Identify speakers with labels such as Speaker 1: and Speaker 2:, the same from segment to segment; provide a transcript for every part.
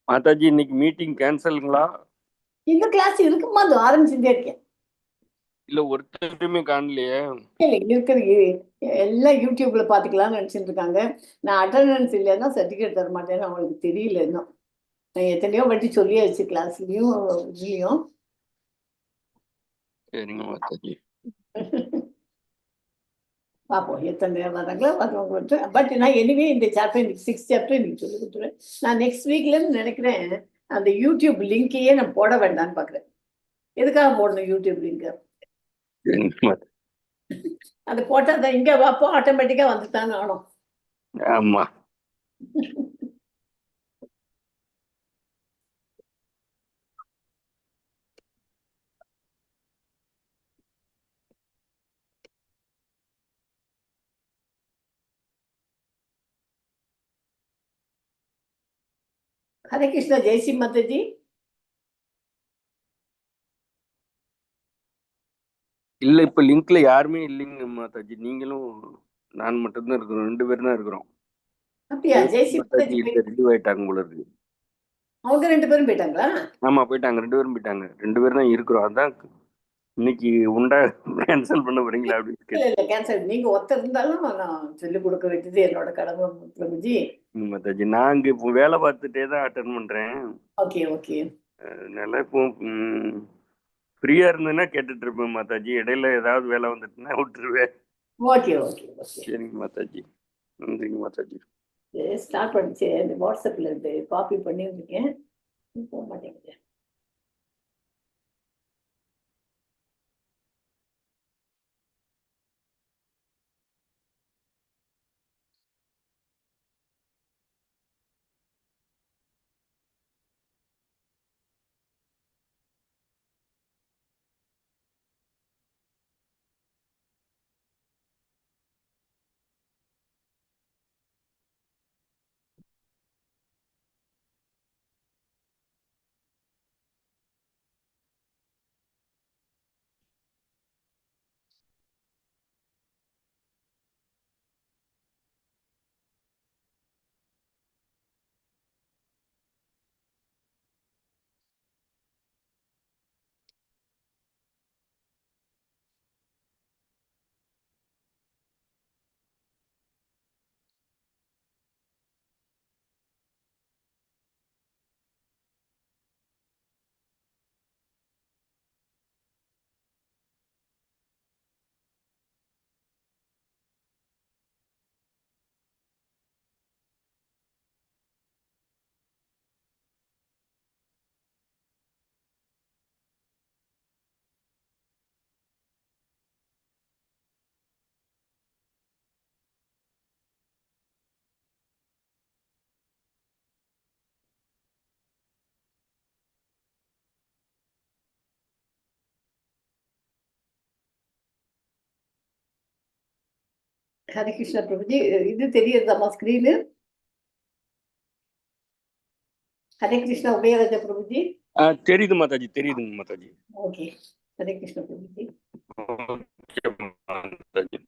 Speaker 1: மாதாஜி இன்னைக்கு மீட்டிங் கேன்சலுங்களா?
Speaker 2: இந்த கிளாஸ் இருக்குமா அது ஆரம்பிச்சுட்டே இருக்கேன்.
Speaker 1: இல்ல ஒருத்தருமே காணலையே.
Speaker 2: இல்லை இருக்கிறது எல்லாம் யூடியூப்ல பாத்துக்கலாம்னு நினைச்சிட்டு இருக்காங்க. நான் அட்டண்டன்ஸ் இல்லைன்னா சர்டிபிகேட் தர மாட்டேன்னு அவங்களுக்கு தெரியல இன்னும். நான் எத்தனையோ வாட்டி சொல்லியாச்சு கிளாஸ்லயும் இதுலயும்.
Speaker 1: சரிங்க மாதாஜி.
Speaker 2: பார்ப்போம் எத்தனை நேரம் வராங்களோ வரவங்க. பட் நான் எனிவே இந்த சாப்டர் இன்னைக்கு 6th சாப்டர் இன்னைக்கு சொல்லி கொடுத்துருவேன். நான் நெக்ஸ்ட் வீக்ல இருந்து நினைக்கிறேன் அந்த யூடியூப் லிங்கையே நான் போட வேண்டாம்னு பாக்குறேன். எதுக்காக போடணும் யூடியூப் லிங்க்? அது போட்டா தான் இங்க அப்போ ஆட்டோமேட்டிக்கா வந்துட்டான்னு ஆனும்.
Speaker 1: ஆமா.
Speaker 2: ஹரே கிருஷ்ணா. ஜெய்ஸ்ரீ மாதாஜி.
Speaker 1: இல்ல இப்ப லிங்க்ல யாருமே இல்லைங்க மாதாஜி. நீங்களும் நான் மட்டும்தான் இருக்கிறோம். 2 பேரும் தான் இருக்கிறோம்.
Speaker 2: அப்படியா? ஜெய்ஸ்ரீ
Speaker 1: மாதாஜி
Speaker 2: மாதாஜி
Speaker 1: இல்ல, ரிலீவ் ஆயிட்டாங்க போல இருக்கு.
Speaker 2: அவங்க 2 பேரும் போயிட்டாங்களா?
Speaker 1: ஆமா போயிட்டாங்க, 2 பேரும் போயிட்டாங்க. 2 பேரும் தான் இருக்கிறோம். அதான் இன்னைக்கு உண்டா கேன்சல் பண்ண போறீங்களா அப்படின்னு
Speaker 2: இல்ல இல்ல கேன்சல். நீங்க ஒருத்தர் இருந்தாலும் நான் சொல்லிக் கொடுக்க வேண்டியது என்னோட கடமை பிரபுஜி.
Speaker 1: மாதாஜி நான் இங்க இப்போ வேலை பார்த்துட்டே தான் அட்டன் பண்றேன்.
Speaker 2: Okay okay.
Speaker 1: அதனால இப்போ ஃப்ரீயா இருந்ததுன்னா கேட்டுட்டு இருப்பேன் மாதாஜி. இடையில ஏதாவது வேலை வந்துட்டுன்னா விட்டுருவேன்.
Speaker 2: Okay okay okay.
Speaker 1: சரிங்க மாதாஜி. நன்றிங்க மாதாஜி.
Speaker 2: ஸ்டார்ட் பண்ணிச்சு இந்த வாட்ஸ்அப்ல இருந்து காப்பி பண்ணி இருக்கேன். போக மாட்டேங்குது. ஹரே கிருஷ்ணா பிரபுஜி. இது தெரியுதாமா ஸ்கிரீனு? ஹரே கிருஷ்ணா உபயராஜா பிரபுஜி.
Speaker 1: தெரியுது மாதாஜி, தெரியுதுங்க மாதாஜி.
Speaker 2: ஓகே. ஹரே கிருஷ்ணா பிரபுஜி.
Speaker 1: ஓகே மாதாஜி.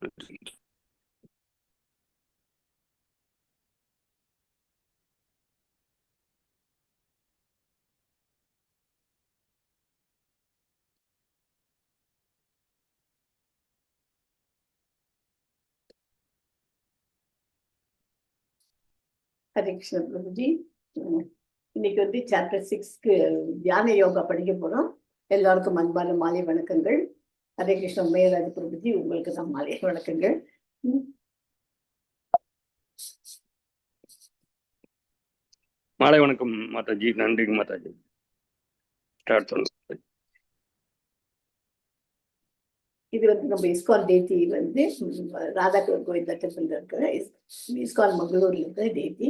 Speaker 2: ஹரே கிருஷ்ணா பிரபுஜி. இன்னைக்கு வந்து சாப்டர் 6க்கு தியான யோகா படிக்க போறோம். எல்லாருக்கும் அன்பான மாலை வணக்கங்கள். ஹரே கிருஷ்ணா உபயராஜ பிரபுஜி உங்களுக்கு தான் மாலை வணக்கங்கள்.
Speaker 1: மாலை வணக்கம் மாதாஜி. நன்றிங்க மாதாஜி. ஸ்டார்ட் பண்ணுங்க.
Speaker 2: இது வந்து நம்ம இஸ்கான் டேத்தி வந்து ராதா கோவிந்தா டெம்பிள் இருக்கிற இஸ்கான் மங்களூர்ல இருக்கிற டேத்தி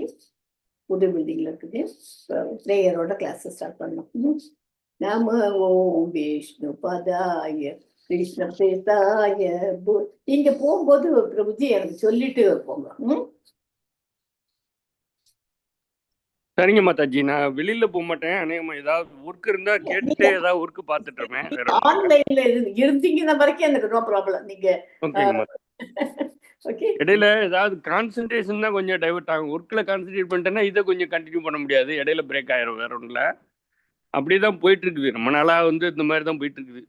Speaker 2: புது பில்டிங்ல இருக்குது. ப்ரேயரோட கிளாஸ் ஸ்டார்ட் பண்ணோம். நம ஓம் விஷ்ணு பதாய கிருஷ்ண பிரேதாய. இங்க போகும்போது பிரபுஜி எனக்கு சொல்லிட்டு போங்க.
Speaker 1: சரிங்க மாதாஜி. நான் வெளியில போக மாட்டேன். அநேகமா ஏதாவது ஒர்க் இருந்தா கேட்டுட்டே ஏதாவது ஒர்க் பார்த்துட்டு இருப்பேன்.
Speaker 2: ஆன்லைன்ல இருந்தீங்கன்னா வரைக்கும் எனக்கு நோ ப்ராப்ளம். நீங்க
Speaker 1: ஓகேங்க மாதாஜி.
Speaker 2: ஓகே.
Speaker 1: இடையில ஏதாவது கான்சென்ட்ரேஷன் தான் கொஞ்சம் டைவர்ட் ஆகும். ஒர்க்கில் கான்சென்ட்ரேட் பண்ணிட்டேன்னா இதை கொஞ்சம் கண்டினியூ பண்ண முடியாது. இடையில பிரேக் ஆயிரும், வேற ஒன்றும் இல்லை. அப்படியே தான் போயிட்டு இருக்குது. ரொம்ப நாளாக வந்து இந்த மாதிரி தான் போயிட்டு இருக்குது.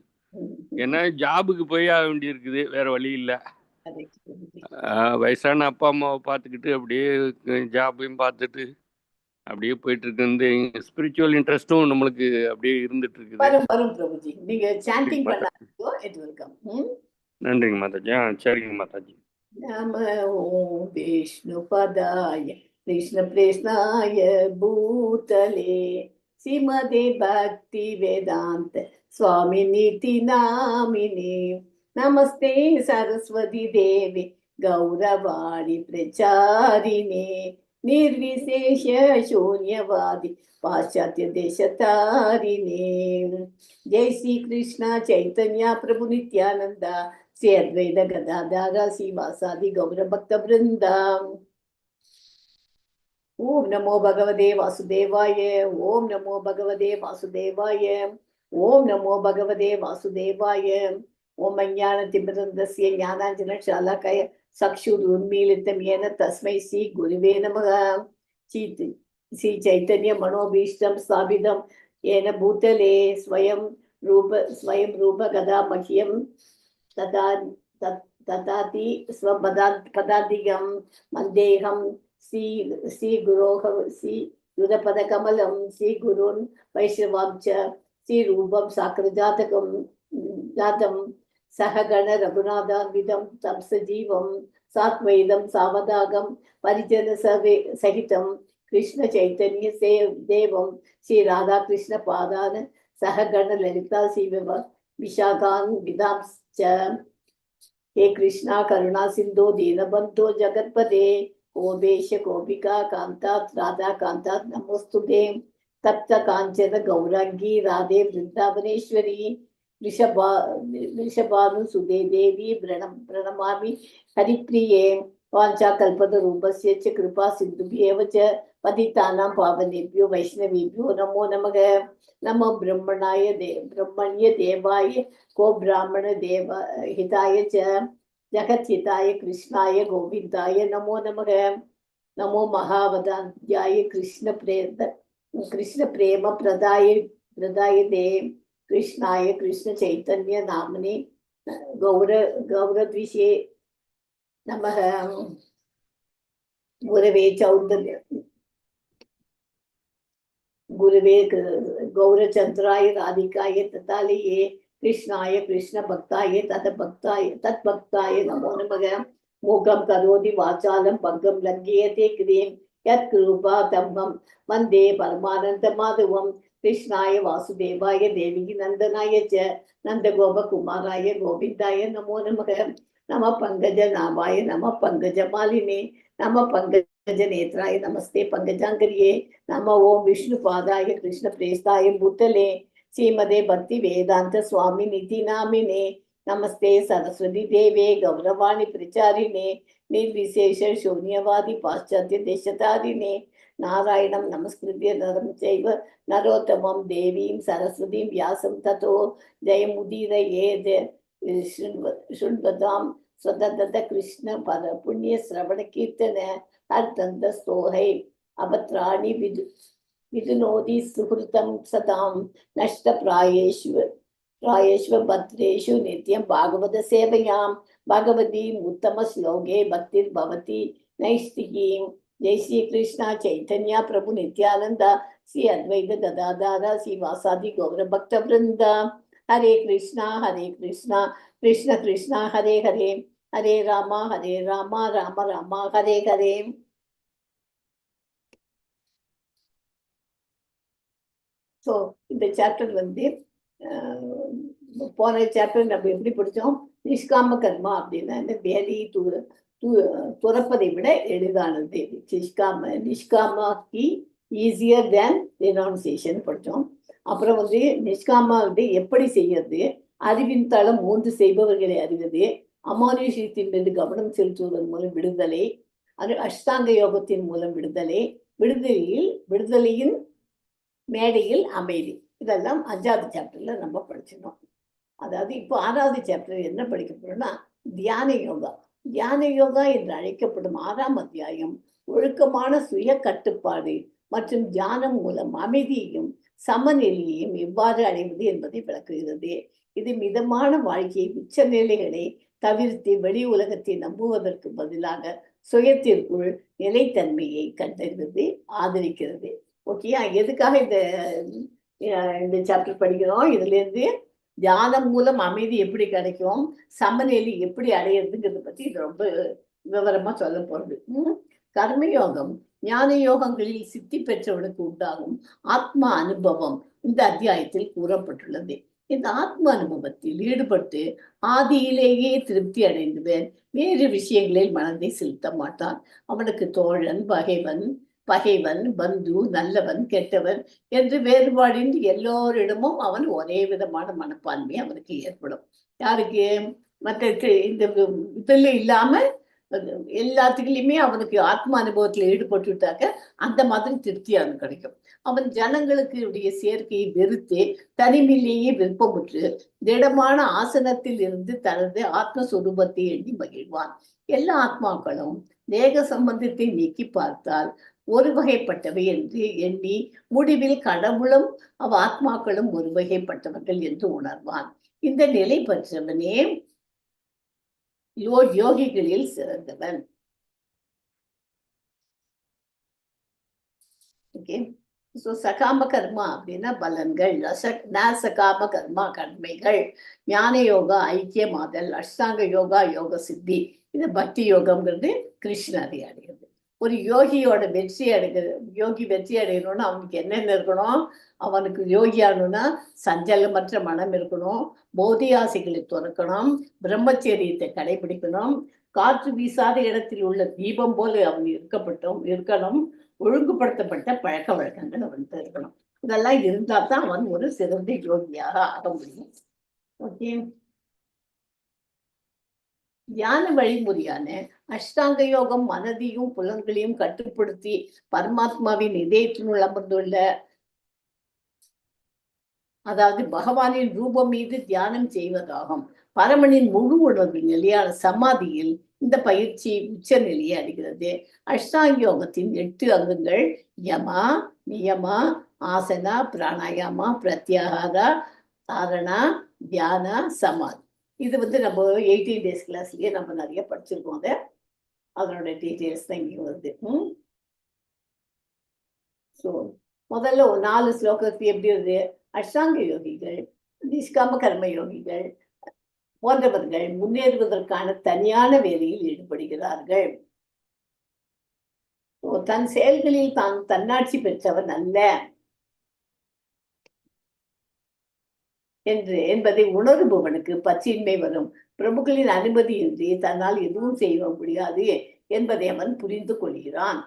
Speaker 1: ஏன்னா ஜாபுக்கு போய் ஆக வேண்டி இருக்குது, வேற வழி இல்லை. வயசான அப்பா அம்மாவை பார்த்துக்கிட்டு அப்படியே ஜாபையும் பார்த்துட்டு அப்படியே போயிட்டு இருக்கு. இந்த ஸ்பிரிச்சுவல் இன்ட்ரெஸ்ட்டும் நம்மளுக்கு அப்படியே இருந்துட்டு இருக்குது.
Speaker 2: வரும் வரும் பிரபுஜி. நீங்க சாண்டிங் பண்ணாதோ it will come.
Speaker 1: நன்றிங்க மாதாஜி. சரிங்க மாதாஜி.
Speaker 2: நம ஓம் விஷ்ணுபதாய கிருஷ்ண பிரேஷ்ணாய பூதலே ஸ்ரீமதே பக்தி வேதாந்த சுவாமி நிதி நாமினே நமஸ்தே சரஸ்வதி தேவி கௌரவாணி பிரச்சாரிணே निर्विशेष शून्यवादी पाश्चात्य देश तारिणे जय श्री कृष्ण चैतन्य प्रभु नित्यानंद श्री अद्वैत गदाधर श्रीवासादि गौर भक्त वृंदा। ओम नमो भगवते वासुदेवाय। ओम नमो भगवते वासुदेवाय। ओम नमो भगवते वासुदेवाय। ओम अज्ञानतिमिरन्दस्य ज्ञानाञ्जनशालाकाय चक्षुरुन्मीलितं येन तस्मै श्री गुरुवे नमः। श्री चैतन्य मनोभीष्टं स्थापितं येन भूतले स्वयं रूप गदा मह्यं तथाति स्वपदाधिकं मन्देहं श्री गुरोः श्री युधपदकमलं श्री गुरुन् वैष्णवांच श्री रूपं साक्रजातकं जातं सहगण रघुनाथान्वितं तं सजीवं सात्वैदं सावधागं परिजन सहितं कृष्ण चैतन्य देवं श्री राधा कृष्ण पादान सहगण ललिता शिव विशाखान् विदांश्च। हे कृष्णा करुणा सिंधो दीनबन्धो जगत्पते गोपेश गोपिका कान्तात् राधा कान्तात् नमोस्तुते। तप्त कांचन गौरांगी राधे वृंदावनेश्वरी वृषभानुसुते देवी प्रणमामि हरिप्रिये। वाञ्छाकल्पतरूपस्य च कृपा सिन्धुभ्येव च पतितानां पावनेभ्यो वैष्णवेभ्यो नमो नमः। नमो ब्रह्मण्य देवाय को ब्राह्मण देव हिताय च जगद्हिताय कृष्णाय गोविन्दाय नमो नमः। नमो महावदान्त्याय कृष्ण प्रेम प्रदाय दे कृष्णाय कृष्ण चैतन्य नामने गौरद्विषे नमः। गुरवे गौरचंद्राय राधिकाय ततालये कृष्णाय कृष्ण भक्ताय तद्भक्ताय नमो नमः। मूकं करोति वाचालं भङ्गं लङ्घयते क्रीं यत्कृपा तमहं वन्दे परमानन्दमाधवं। कृष्णाय वासुदेवाय देवकी नंदनाय च नंदगोपकुमाराय गोविन्दाय नमो नमः। नमः पंकजनाभाय नमः पंकजमालिने नमः पंकजनेत्राय नमस्ते पंकजांगर्ये। नमः ओम विष्णुपादाय कृष्ण प्रेष्ठाय भूतले श्रीमदे भक्ति वेदांत स्वामी निधि नामिने नमस्ते सरस्वती देवे गौरवाणी प्रचारिणे निर्विशेष शून्यवादी पाश्चात्य देशतारिणे। नारायणं नमस्कृत्य नरं चैव नरोत्तमं देवीं सरस्वतीं व्यासं ततो जयमुदीरयेत्। शृण्वतां स्वतः कृष्ण पर पुण्य श्रवण कीर्तन हरतन्दस्तोहै अभद्राणि विदुनोति सुहृतं सतां नष्टप्रायेषु भद्रेषु नित्यं भागवत सेवयां भगवती उत्तम श्लोके भक्तिर्भवति नैष्टिकीं। जय श्री कृष्ण चैतन्य प्रभु नित्यानंद श्री अद्वैत गदाधर श्रीवासादि गौर भक्त वृंद। हरे कृष्णा कृष्ण कृष्ण हरे हरे हरे राम राम राम हरे हरे। ஸோ இந்த சாப்டர் வந்து போன சாப்டர் நம்ம எப்படி படித்தோம், நிஷ்காம கர்மா அப்படின்னா இந்த வேலையை துறப்பதை விட எளிதானது. நிஷ்காமி ஈஸியர் தேன் ரெனான்சியேஷன் படித்தோம். அப்புறம் வந்து நிஷ்காமா வந்து எப்படி செய்யறது, அறிவின் தளம் 3 செய்பவர்களை அறிவது, அமானுஷத்தின் மீது கவனம் செலுத்துவதன் மூலம் விடுதலை, அஷ்டாங்க யோகத்தின் மூலம் விடுதலையின் மேடையில் அமைதி. இதெல்லாம் 5வது சாப்டர்ல நம்ம படிச்சிடணும். அதாவது இப்போ 6வது சாப்டர் என்ன படிக்க போறோம்னா தியான யோகா. தியான யோகா என்று அழைக்கப்படும் 6ஆம் அத்தியாயம் ஒழுக்கமான சுய கட்டுப்பாடு மற்றும் தியானம் மூலம் அமைதியையும் சமநிலையையும் எவ்வாறு அடைவது என்பதை விளக்குகிறது. இது மிதமான வாழ்க்கையை உச்சநிலைகளை தவிர்த்து வெளி உலகத்தை நம்புவதற்கு பதிலாக சுயத்திற்குள் நிலைத்தன்மையை கண்டறிவது ஆதரிக்கிறது. ஓகேயா? எதுக்காக இந்த சாப்டர் படிக்கிறோம்? இதுல இருந்து தியானம் மூலம் அமைதி எப்படி கிடைக்கும், சமநிலை எப்படி அடையிறதுங்கிறத பத்தி இது ரொம்ப விவரமா சொல்ல போறது. கர்மயோகம் ஞான யோகங்களில் சித்தி பெற்றவனுக்கு உண்டாகும் ஆத்ம அனுபவம் இந்த அத்தியாயத்தில் கூறப்பட்டுள்ளது. இந்த ஆத்ம அனுபவத்தில் ஈடுபட்டு ஆதியிலேயே திருப்தி அடைந்தவன் வேறு விஷயங்களில் மனதை செலுத்த மாட்டான். அவனுக்கு தோழன், பகைவன், பந்து, நல்லவன், கெட்டவன் என்று வேறுபாடின்றி எல்லோரிடமும் அவன் ஒரே விதமான மனப்பான்மை அவனுக்கு ஏற்படும். யாருக்கு? மற்ற இந்த இதுல இல்லாம எல்லாத்துக்குலயுமே அவனுக்கு ஆத்ம அனுபவத்துல ஈடுபட்டுட்டாக்க அந்த மாதிரி திருப்தி அவனுக்கு கிடைக்கும். அவன் ஜனங்களுக்கு உடைய சேர்க்கையை வெறுத்து தனிமையிலேயே விருப்பமுற்று திடமான ஆசனத்தில் இருந்து தனது ஆத்மஸ்வரூபத்தை எண்ணி மகிழ்வான். எல்லா ஆத்மாக்களும் தேக சம்பந்தத்தை நீக்கி பார்த்தால் ஒரு வகைப்பட்டவை என்று எண்ணி முடிவில் கடவுளும் ஆத்மாக்களும் ஒரு வகைப்பட்டவர்கள் என்று உணர்வான். இந்த நிலை பெற்றவனே யோகிகளில் சிறந்தவன். ஓகே. சகாம கர்மா அப்படின்னா பலன்கள், சகாம கர்மா கடமைகள், ஞான யோகா ஐக்கியமாதல், அஷ்டாங்க யோகா யோக சித்தி, இது பக்தி யோகம்ங்கிறது கிருஷ்ணரை அடைகிறது. ஒரு யோகியோட யோகி வெற்றி அடையணும்னா அவனுக்கு என்னென்ன இருக்கணும்? அவனுக்கு யோகியாகணும்னா சஞ்சலமற்ற மனம் இருக்கணும், போதியாசைகளை துறக்கணும், பிரம்மச்சரியத்தை கடைபிடிக்கணும், காற்று வீசாத இடத்தில் உள்ள தீபம் போல அவன் இருக்கணும், ஒழுங்குபடுத்தப்பட்ட பழக்க வழக்கங்கள் அவன்கிட்ட இருக்கணும். இதெல்லாம் இருந்தா தான் அவன் ஒரு சிறந்த யோகியாக ஆக முடியும். ஓகே. தியான வழிமுறையான அஷ்டாங்க யோகம் மனதையும் புலன்களையும் கட்டுப்படுத்தி பரமாத்மாவின் இதயத்தினுள் அமர்ந்துள்ள, அதாவது பகவானின் ரூபம் மீது தியானம் செய்வதாகும். பரமனின் முழு உணர்வு நிலையான சமாதியில் இந்த பயிற்சி உச்ச நிலையை அடைகிறது. அஷ்டாங்க யோகத்தின் 8 அங்கங்கள் யமா, நியமா, ஆசனா, பிராணாயாமா, பிரத்யாகாரா, தாரணா, தியானா, சமாதி. இது நம்ம 18 days கிளாஸ்லயே நம்ம நிறைய படிச்சிருக்கோம். அதனோட டீட்டெயில்ஸ் தான் இங்கே வருது. ஸோ முதல்ல 4 ஸ்லோகத்துக்கு எப்படி வருது? அஷ்டாங்க யோகிகள், நிஷ்காம கர்ம யோகிகள் போன்றவர்கள் முன்னேறுவதற்கான தனியான வேலையில் ஈடுபடுகிறார்கள். தன் செயல்களில் தான் தன்னாட்சி பெற்றவன் அல்ல என்பதை உணர்பவனுக்கு பற்றின்மை வரும். பிரபுக்களின் அனுமதியின்றி தன்னால் எதுவும் செய்ய முடியாது என்பதை அவன் புரிந்து கொள்கிறான்.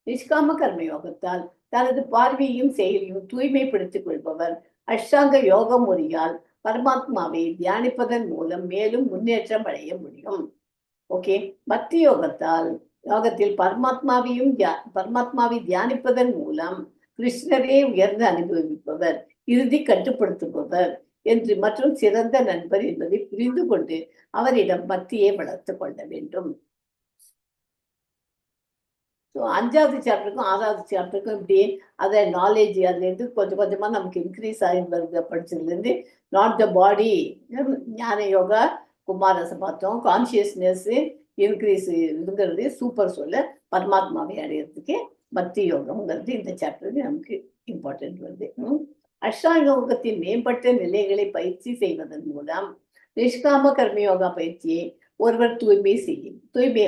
Speaker 2: நிஷ்காம கர்ம யோகத்தால் தனது பார்வையையும் செயலையும் தூய்மைப்படுத்திக் கொள்பவர் அஷ்டாங்க யோக முறையால் பரமாத்மாவை தியானிப்பதன் மூலம் மேலும் முன்னேற்றம் அடைய முடியும். ஓகே. பக்தி யோகத்தில் பரமாத்மாவை தியானிப்பதன் மூலம் கிருஷ்ணரே உயர்ந்து அனுபவிப்பவர், இறுதி கட்டுப்படுத்துபவர் என்று மற்றும் சிறந்த நண்பர் என்பதை புரிந்து கொண்டு அவரிடம் பக்தியை வளர்த்து கொள்ள வேண்டும். 5வது சாப்டருக்கும் 6வது சாப்டருக்கும் இப்படி அதை நாலேஜ் அதுலேருந்து கொஞ்சம் கொஞ்சமா நமக்கு இன்க்ரீஸ் ஆகி வருது. படிச்சதுலேருந்து நாட் த பாடி ஞான யோகா குமாரசை பார்த்தோம். கான்சியஸ்னஸ் இன்க்ரீஸ் இதுங்கிறது சூப்பர் சொல்ல பரமாத்மாவை அடையிறதுக்கு பக்தி யோகம்ங்கிறது இந்த சாப்டருக்கு நமக்கு இம்பார்ட்டன்ட் வருது. அஷ்டாங்க யோகத்தின் மேம்பட்ட நிலைகளை பயிற்சி செய்வதன் மூலம் நிஷ்காம கர்மயோகா பயிற்சியை ஒருவர் தூய்மை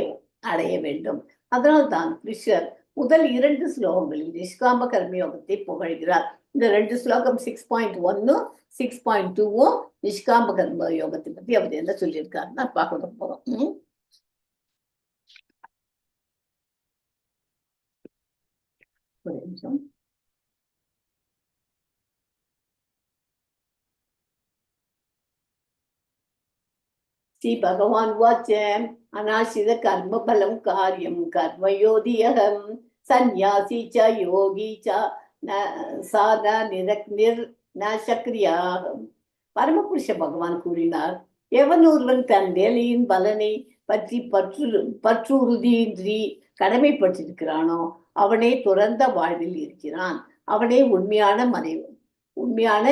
Speaker 2: அடைய வேண்டும். அதனால்தான் கிருஷ்ணர் முதல் 2 ஸ்லோகங்களில் நிஷ்காம கர்மயோகத்தை புகழ்கிறார். இந்த 2 ஸ்லோகம் 6.1 6.2 நிஷ்காம கர்ம யோகத்தை பத்தி அவர் என்ன சொல்லியிருக்காருன்னா பார்க்க போறோம். ஒரு நிமிஷம். ஸ்ரீ பகவான் வாச்ச அநாசித கர்ம பலம் காரியம் கர்மயோதியகம் சந்நியாசி ச யோகி ச சாதா நிர் ந சக்ரியாகம் பரமபுருஷ பகவான் கூறினார், எவன் ஒருவன் தன் வேலையின் பலனை பற்றி பற்றுறுதியின்றி கடமைப்பட்டிருக்கிறானோ அவனே துறந்த வாழ்வில் இருக்கிறான். அவனே உண்மையான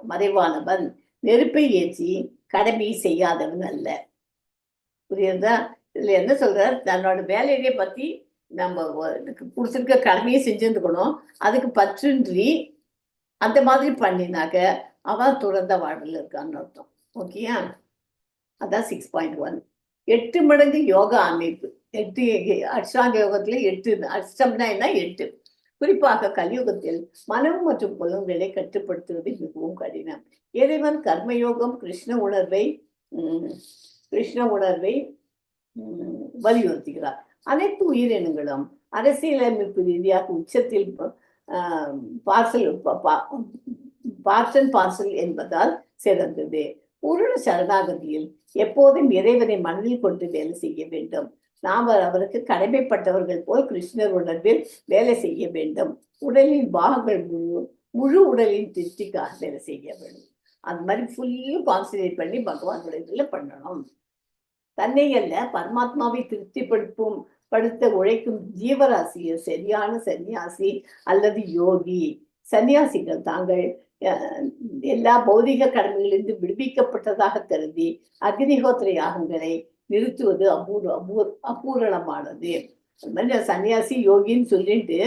Speaker 2: மறைவானவன். நெருப்பை ஏற்றி கடமை செய்யாதவன் அல்ல. புரியுதா? இதுல என்ன சொல்றார்? தன்னோட வேலையை பத்தி நம்ம கொடுத்துருக்க கடமையை செஞ்சுருக்கணும். அதுக்கு பற்றின்றி அந்த மாதிரி பண்ணினாக்க அவன் துறந்த வாழ்வில் இருக்கான்னு அர்த்தம். ஓகேயா? அதான் 6.1. 8 மடங்கு யோகா அமைப்பு. 8 அஷ்டாங்க யோகத்துல 8. அஷ்டம்னா என்ன? 8. குறிப்பாக கலியுகத்தில் மனம் மற்றும் புலன்களை கட்டுப்படுத்துவது மிகவும் கடினம். இறைவன் கர்மயோகம் கிருஷ்ண உணர்வை வலியுறுத்துகிறார். அனைத்து உயிரினங்களும் அரசியலமைப்பு ரீதியாக உச்சத்தில் பார்சல் என்பதால் சிறந்தது. பூரண சரணாகதியில் எப்போதும் இறைவனை மனதில் கொண்டு வேலை செய்ய வேண்டும். நாம் அவருக்கு கடமைப்பட்டவர்கள் போல் கிருஷ்ணர் உணர்வில் வேலை செய்ய வேண்டும். உடலின் பாகங்கள் முழு உடலின் திருப்திக்காக வேலை செய்ய வேண்டும். அது மாதிரி ஃபுல்லும் கான்சன்ட்ரேட் பண்ணி பகவானுடைய இதுல பண்ணணும். தன்னை அல்ல பரமாத்மாவை படுத்த உழைக்கும் ஜீவராசியை சரியான சன்னியாசி அல்லது யோகி. சன்னியாசிகள் தாங்கள் எல்லா பௌதிக கடமைகளிலிருந்து விடுவிக்கப்பட்டதாக கருதி அக்னிஹோத்திர யாகங்களை நிறுத்துவது அபூரணமானது. அது மாதிரி சன்னியாசி யோகின்னு சொல்லிட்டு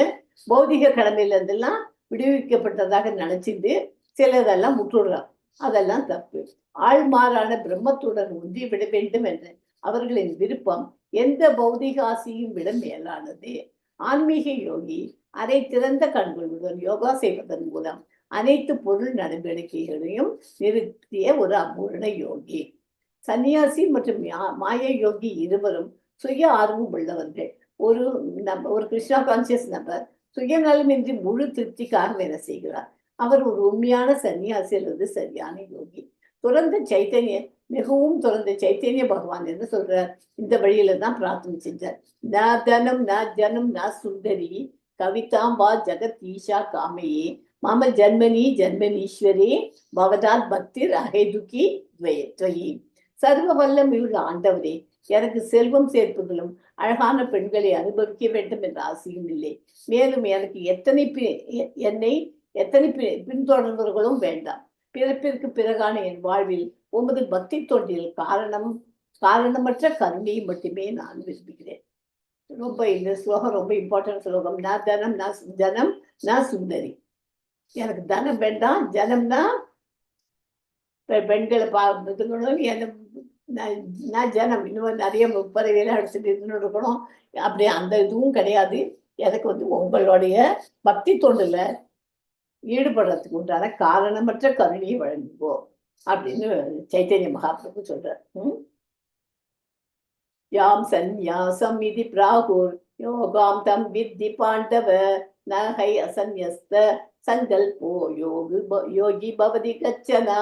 Speaker 2: பௌதிக கடமையில இருந்தெல்லாம் விடுவிக்கப்பட்டதாக நினைச்சிட்டு சிலதெல்லாம் முற்றுடுறான். அதெல்லாம் தப்பு. ஆழ்மாறான பிரம்மத்துடன் ஒன்றி விட வேண்டும் என்ற அவர்களின் விருப்பம் எந்த பௌதிக ஆசையும் விட மேலானது. ஆன்மீக யோகி அரை திறந்த கண்களுடன் யோகா செய்வதன் மூலம் அனைத்து பொருள் நடவடிக்கைகளையும் நிறுத்திய ஒரு அபூரண யோகி. சன்னியாசி மற்றும் மாய யோகி இருவரும் சுய ஆர்வம் உள்ளவர்கள். ஒரு கிருஷ்ணா கான்சியஸ் நபர் சுயநலமின்றி முழு திருப்திக்காக வேலை செய்கிறார். அவர் ஒரு உண்மையான சன்னியாசி அல்லது சரியான யோகி. மிகவும் துறந்த சைத்தன்ய பகவான் என்ன சொல்றார்? இந்த வழியில தான் பிரார்த்தனை செஞ்சார். ந தனம் ந ஜனம் ந சுந்தரி கவிதாம்பா ஜகத் ஈஷா காமையே மம ஜன்மனீஸ்வரே பவதாத் பக்திர் அஹேதுகி துவயி. சர்வ வல்லம் உள்ள ஆண்டவரே, எனக்கு செல்வம் சேர்ப்பதிலும் அழகான பெண்களை அனுபவிக்க வேண்டும் என்ற ஆசையும் இல்லை. மேலும் எனக்கு எத்தனை பின்தொடர்ந்தவர்களும் வேண்டாம். பிறப்பிற்கு பிறகான என் வாழ்வில் உமது பக்தி தொண்டில் காரணமற்ற கருணையை மட்டுமே நான் விரும்புகிறேன். இந்த ஸ்லோகம் ரொம்ப இம்பார்ட்டன்ட் ஸ்லோகம். நான் தனம் ஜனம் நான் சுந்தரி. எனக்கு தனம் வேண்டாம், ஜனம்னா பெண்களை பார்க்கணும். நான் ஜனம் இன்னும் நிறைய பறவைகளை அடிச்சுட்டு இருக்கணும். அப்படி அந்த இதுவும் கிடையாது. எனக்கு உங்களுடைய பக்தி தொண்டுல ஈடுபடுறதுக்கு உண்டான காரணமற்ற கருணையை வழங்குவோம் அப்படின்னு சைத்தன்ய மகாபிரபு சொல்றார். யாம் சந்நியாசம் இது பிராகுர் யோகாம் தம் வித்தி பாண்டவ நகை அசன்யஸ்த சங்கல்போ யோகி பவதி கச்சனா.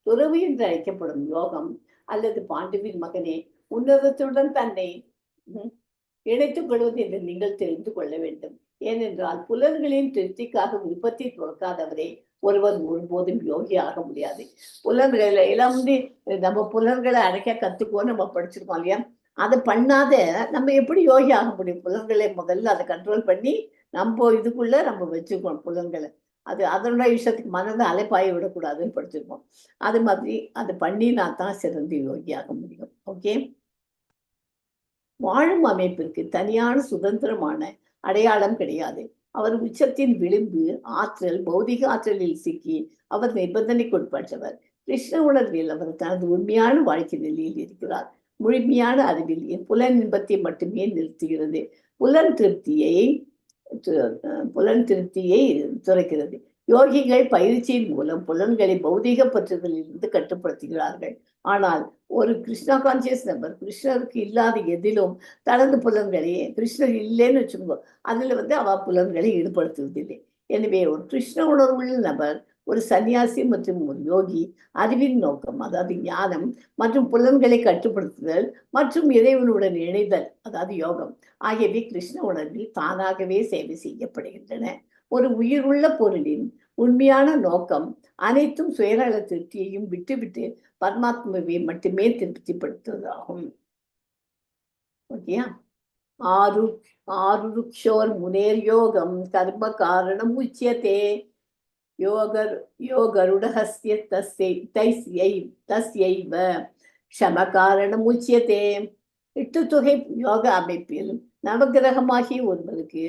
Speaker 2: துறவு என்று அழைக்கப்படும் யோகம் அல்லது பாண்டுவின் மகனே, உன்னதத்துடன் தன்னை இணைத்துக் கொள்வது என்று நீங்கள் தெரிந்து கொள்ள வேண்டும். ஏனென்றால் புலன்களின் திருப்திக்காக விருப்பத்தை துறக்காதவரே ஒருவர் ஒருபோதும் யோகி ஆக முடியாது. புலன்களை எல்லாம் நம்ம புலன்களை அடைக்க கத்துக்குவோம் நம்ம படிச்சிருக்கோம் இல்லையா? அதை பண்ணாத நம்ம எப்படி யோகி ஆக முடியும்? புலன்களை முதல்ல அதை கண்ட்ரோல் பண்ணி நம்ம இதுக்குள்ள நம்ம வச்சுக்கணும் புலன்களை. அதனோட விஷயத்துக்கு மனதை அலைப்பாய விடக்கூடாதுன்னு படிச்சிருக்கோம். அது மாதிரி அதை பண்ணினா தான் சிறந்த யோகி ஆக முடியும். ஓகே, வாழும் அமைப்பிற்கு தனியான சுதந்திரமான அடையாளம் கிடையாது. அவர் உச்சத்தின் விளிம்பு ஆற்றல் பௌதிக ஆற்றலில் சிக்கி அவர் நிபந்தனைக்குட்பட்டவர். கிருஷ்ண உணர்வில் அவர் தனது உண்மையான வாழ்க்கை நிலையில் இருக்கிறார். முழுமையான அறிவில் புலன் இன்பத்தை மட்டுமே நிறுத்துகிறது. புலன் திருப்தியை துறைக்கிறது. யோகிகள் பயிற்சியின் மூலம் புலன்களை பௌதிக பற்றுதலிலிருந்து கட்டுப்படுத்துகிறார்கள். ஆனால் ஒரு கிருஷ்ணா கான்சியஸ் நபர் கிருஷ்ணருக்கு இல்லாத எதிலும் தனது புலன்களை, கிருஷ்ணர் இல்லைன்னு வச்சுக்கோ, அதுல அவ புலன்களை ஈடுபடுத்துவதில்லை. எனவே ஒரு கிருஷ்ண உணர்வுள்ள நபர், ஒரு சன்னியாசி மற்றும் ஒரு யோகி அறிவின் நோக்கம், அதாவது ஞானம் மற்றும் புலன்களை கட்டுப்படுத்துதல் மற்றும் இறைவனுடன் இணைதல், அதாவது யோகம் ஆகியவை கிருஷ்ண உணர்வில் தானாகவே சேவை செய்யப்படுகின்றன. ஒரு உயிருள்ள பொருளின் உண்மையான நோக்கம் அனைத்தும் சுயநல திருப்தியையும் விட்டுவிட்டு பரமாத்மாவை மட்டுமே திருப்திப்படுத்துவதாகும். ஓகேயா? ஆருருக்ஷோர் முனேர் யோகம் கர்ம காரணம் உச்சியதே யோகருடஹஸ்ய தஸ்யைவ க்ஷம காரணம் உச்சியதே. 8 தொகை யோக அமைப்பில் நவகிரகமாகி ஒருவருக்கு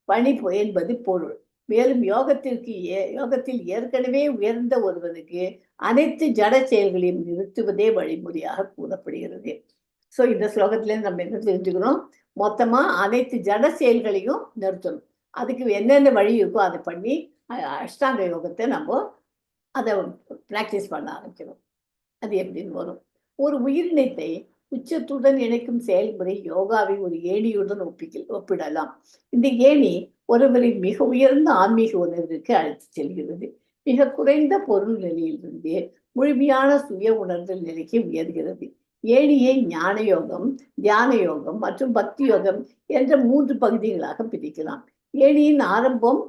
Speaker 2: பணி என்பது பொருள். மேலும் யோகத்தில் ஏற்கனவே உயர்ந்த ஒருவனுக்கு அனைத்து ஜட செயல்களையும் நிறுத்துவதே வழிமுறையாக கூறப்படுகிறது. ஸோ இந்த ஸ்லோகத்துல நம்ம என்ன தெரிஞ்சுக்கிறோம்? மொத்தமா அனைத்து ஜட செயல்களையும் நிறுத்தணும். அதுக்கு என்னென்ன வழி இருக்கோ அதை பண்ணி அஷ்டாங்க யோகத்தை நம்ம அதை பிராக்டிஸ் பண்ண ஆரம்பிக்கணும். அது எப்படின்னு வரும்? ஒரு உயிரினத்தை உச்சத்துடன் இணைக்கும் செயல்முறை யோகாவை ஒரு ஏணியுடன் ஒப்பிடலாம். இந்த ஏணி ஒருவரின் மிக உயர்ந்த ஆன்மீக உணர்விற்கு அழைத்து செல்கிறது. மிக குறைந்த பொருள் நிலையிலிருந்து முழுமையான சுய உணர்தல் நிலைக்கு உயர்கிறது. ஏணியை ஞான யோகம், தியான யோகம் மற்றும் பக்தி யோகம் என்ற 3 பகுதிகளாக பிரிக்கலாம். ஏணியின் ஆரம்பம்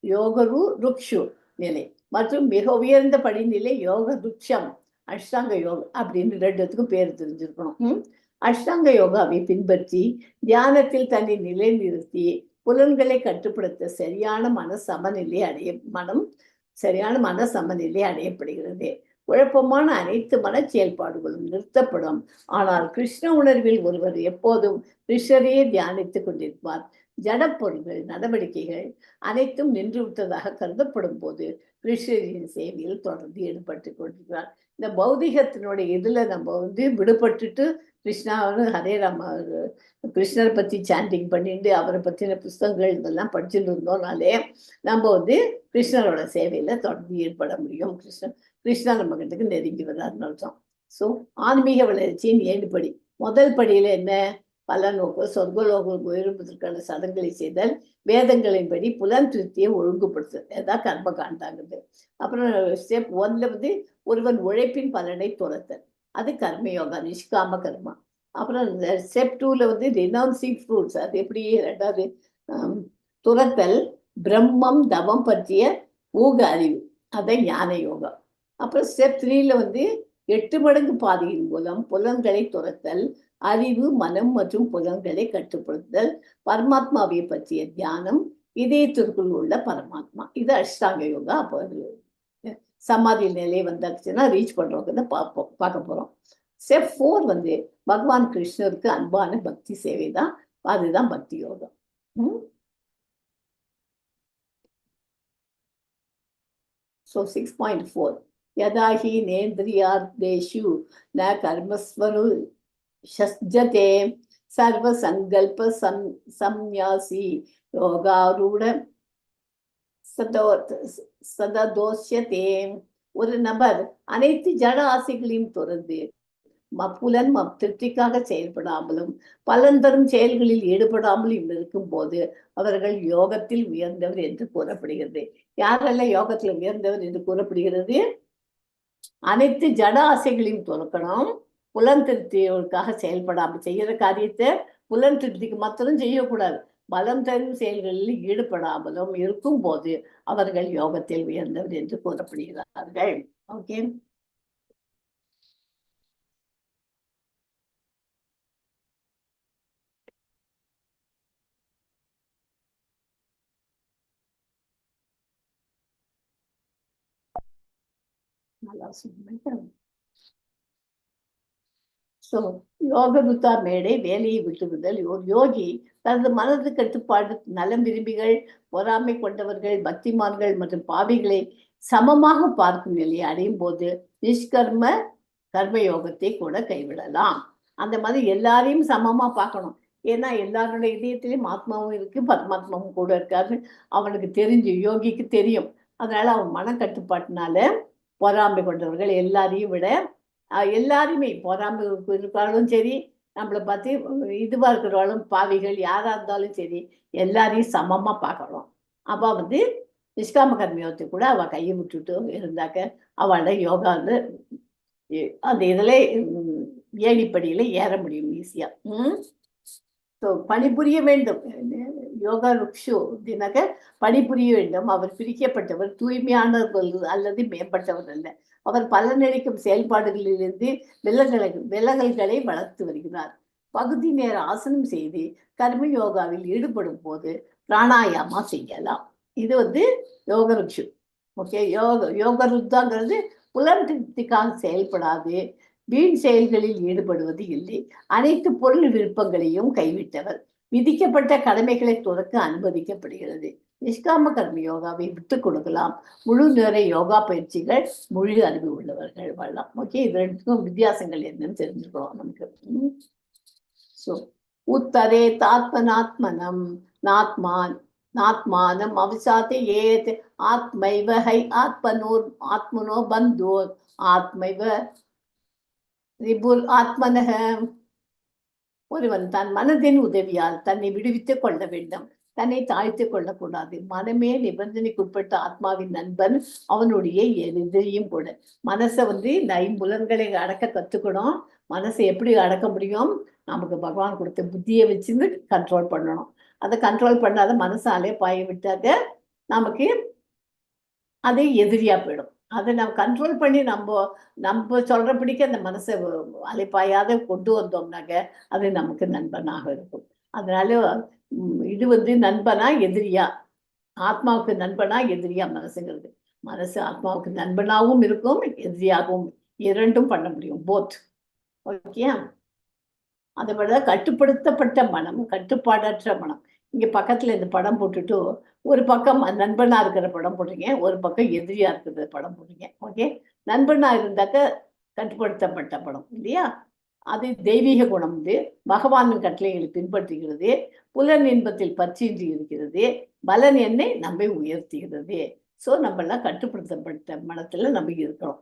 Speaker 2: யோகரு ருக்ஷு நிலை மற்றும் மிக உயர்ந்த படிநிலை யோக ருக்ஷம் அஷ்டாங்க யோகா அப்படின்னு 2த்துக்கும் பேர் தெரிஞ்சிருக்கணும். அஷ்டாங்க யோகாவை பின்பற்றி தியானத்தில் தன்னை நிலைநிறுத்தி புலன்களை கட்டுப்படுத்த சரியான மன சமநிலை அடையப்படுகிறது. குழப்பமான அனைத்து மன செயல்பாடுகளும் நிறுத்தப்படும். ஆனால் கிருஷ்ண உணர்வில் ஒருவர் எப்போதும் கிருஷ்ணரையே தியானித்துக் கொண்டிருப்பார். ஜடப்பொருள்கள் நடவடிக்கைகள் அனைத்தும் நின்று விட்டதாக கருதப்படும் போது கிருஷ்ணரின் சேவையில் தொடர்ந்து ஈடுபட்டு கொண்டிருக்கிறார். இந்த பௌதிகத்தினுடைய இதுல நம்ம விடுபட்டுட்டு கிருஷ்ணாவது ஹரே ராம கிருஷ்ணரை பத்தி சாண்டிங் பண்ணிட்டு அவரை பத்தின புஸ்தகங்கள் இதெல்லாம் படிச்சுட்டு இருந்தோம்னாலே நம்ம கிருஷ்ணரோட சேவையில தொடர்ந்து ஈடுபட முடியும். கிருஷ்ணா நம்ம கிட்டக்கு நெருங்கி வர்றாருன்னு அர்த்தம். ஸோ ஆன்மீக வளர்ச்சியின் 7 படி. முதல் படியில என்ன? பலநோக்கு சொர்க்கலோகம் உயர்வதற்கான சடங்குகளை செய்தல், வேதங்களின்படி புலன் திருப்தியை ஒழுங்குபடுத்துதல், அதான் கர்ம காண்டாங்குது. அப்புறம் ஸ்டெப் 1ல ஒருவன் உழைப்பின் பலனை துரத்தல், அது கர்மயோகா, நிஷ்காம கர்மா. அப்புறம் ஸ்டெப் 2ல ரினவுன்சிங் ஃப்ரூட்ஸ், அது எப்படி? 2வது துரத்தல் பிரம்மம் தவம் பற்றிய ஊக அறிவு, அதை ஞான யோகா. அப்புறம் ஸ்டெப் 3ல 8 மடங்கு பாதையின் மூலம் புலன்களை துரத்தல், அறிவு மனம் மற்றும் புலன்களை கட்டுப்படுத்துதல், பரமாத்மாவை பற்றிய தியானம், இதயத்திற்குள் உள்ள பரமாத்மா, இது அஷ்டாங்க யோகா. அப்போ சமாதி நிலை வந்தாச்சுன்னா ரீச் பண்றவங்க பார்க்க போறோம். ஸ்டெப் 4 பகவான் கிருஷ்ணருக்கு அன்பான பக்தி சேவை தான், அதுதான் பக்தி யோகம். So 6.4 யதாஹி நேந்திரியார்த்தேஷு ந கர்மஸ்வரு ஷஸ்ஜதே சர்வ சங்கல்ப சம்யாசி யோகாரூட சததோஷ்யதே. ஒரு நபர் அனைத்து ஜட ஆசைகளையும் துறந்து புலன் திருப்திக்காக செயல்படாமலும் பலன் தரும் செயல்களில் ஈடுபடாமலும் இருக்கும் போது அவர்கள் யோகத்தில் உயர்ந்தவர் என்று கூறப்படுகிறது. யாரெல்லாம் யோகத்தில் உயர்ந்தவர் என்று கூறப்படுகிறது? அனைத்து ஜட ஆசைகளையும் துறக்கணும், புலன் திருப்திக்காக செயல்படாமல் செய்கிற காரியத்தை புலன் திருப்திக்கு மாத்திரம் செய்யக்கூடாது, பலம் தரும் செயல்களில் ஈடுபடாமலும் இருக்கும் போது அவர்கள் யோகத்தில் உயர்ந்தவர் என்று கூறப்படுகிறார்கள். ஓகே, யோகருத்தா மேடை வேலையை விட்டுவிடுதல். ஒரு யோகி தனது மனது கட்டுப்பாடு, நலம் விரும்பிகள், பொறாமை கொண்டவர்கள், பக்திமான்கள் மற்றும் பாவிகளை சமமாக பார்க்கும் நிலையை அடையும் போது கர்ம யோகத்தை கூட கைவிடலாம். அந்த மாதிரி எல்லாரையும் சமமா பார்க்கணும். ஏன்னா எல்லாருடைய இதயத்திலையும் ஆத்மாவும் இருக்கு, பரமாத்மாவும் கூட இருக்காரு. அவனுக்கு தெரிஞ்சு, யோகிக்கு தெரியும். அதனால அவன் மன கட்டுப்பாட்டினால பொறாமை கொண்டவர்கள் எல்லாரையும் விட, எல்லாருமே பொறாமை இருக்கிறாலும் சரி, நம்மளை பார்த்து இதுவா இருக்கிறவளும் பாவிகள் யாரா இருந்தாலும் சரி, எல்லாரையும் சமமா பார்க்கணும். அப்ப நிஷ்காம கர்மயோகத்தை கூட அவ கையை விட்டுட்டு இருந்தாக்க அவளோட யோகா அந்த இதுல ஏணிப்படியில ஏற முடியும் ஈஸியா. பணிபுரிய வேண்டும். யோகா ருக்ஷு அப்படின்னாக்க பணிபுரிய வேண்டும். அவர் பிரிக்கப்பட்டவர், தூய்மையானவர் அல்லது மேம்பட்டவர் அல்ல. அவர் பலனளிக்கும் செயல்பாடுகளிலிருந்து விலகல்களை வளர்த்து வருகிறார். பகுதி நேர ஆசனம் செய்து கர்ம யோகாவில் ஈடுபடும் போது பிராணாயாமா செய்யலாம். இது யோக ருக்ஷு. ஓகே, யோக ருத்தாங்கிறது புலன் திருப்திக்காக செயல்படாது, வீண் செயல்களில் ஈடுபடுவது இல்லை. அனைத்து பொருள் விருப்பங்களையும் கைவிட்டவர். விதிக்கப்பட்ட கடமைகளை துறக்க அனுமதிக்கப்படுகிறது. நிஷ்காம கர்ம யோகாவை விட்டுக் கொடுக்கலாம். முழு நேர யோகா பயிற்சிகள் முழு அறிவு உள்ளவர்கள் வாழலாம். ஓகே, இது ரெண்டுக்கும் வித்தியாசங்கள் என்னன்னு தெரிஞ்சுக்கிறோம் நமக்கு. ஸோ உத்தரே தாத்மனாத்மனம் நாத்மானம் அவசாதே ஏத் ஆத்மைவ ஹை ஆத்மனோ பந்தோர் ஆத்மைவ ரிபுர் ஆத்மனக. ஒருவன் தன் மனதின் உதவியால் தன்னை விடுவித்துக் கொள்ள வேண்டும். தன்னை தாழ்த்திக் கொள்ளக்கூடாது. மனமே நிபந்தனைக்குட்பட்ட ஆத்மாவின் நண்பன், அவனுடைய எதிரியும் கூட. மனசை ஐம்புலன்களை அடக்க கத்துக்கணும். மனசை எப்படி அடக்க முடியும்? நமக்கு பகவான் கொடுத்த புத்தியை வச்சுருந்து கண்ட்ரோல் பண்ணணும். அதை கண்ட்ரோல் பண்ணாத மனசாலே பாய விட்டாக்க நமக்கு அது எதிரியா போயிடும். அதை நம்ம கண்ட்ரோல் பண்ணி நம்ம சொல்றபடிக்கு அந்த மனசை அலைப்பாயாத கொண்டு வந்தோம்னாக்க அது நமக்கு நண்பனாக இருக்கும். அதனால இது நண்பனா எதிரியா, ஆத்மாவுக்கு நண்பனா எதிரியா மனசுங்கிறது. மனசு ஆத்மாவுக்கு நண்பனாகவும் இருக்கும், எதிரியாகவும், இரண்டும் பண்ண முடியும், போத். ஓகே, அதை விட கட்டுப்படுத்தப்பட்ட மனம், கட்டுப்பாடற்ற மனம். இங்க பக்கத்துல இந்த படம் போட்டுட்டு ஒரு பக்கம் நண்பனா இருக்கிற படம் போடுறீங்க, ஒரு பக்கம் எதிரியா இருக்கிற படம் போடுறீங்க. ஓகே, நண்பனா இருந்தாக்க கட்டுப்படுத்தப்பட்ட படம் இல்லையா? அது தெய்வீக குணம். பகவானின் கட்டளைகளை பின்பற்றுகிறது, புலன் இன்பத்தில் பற்றின்றி இருக்கிறது, பலன் என்னை நம்மை உயர்த்துகிறது. ஸோ நம்மளாம் கட்டுப்படுத்தப்பட்ட மனத்துல நம்ம இருக்கிறோம்.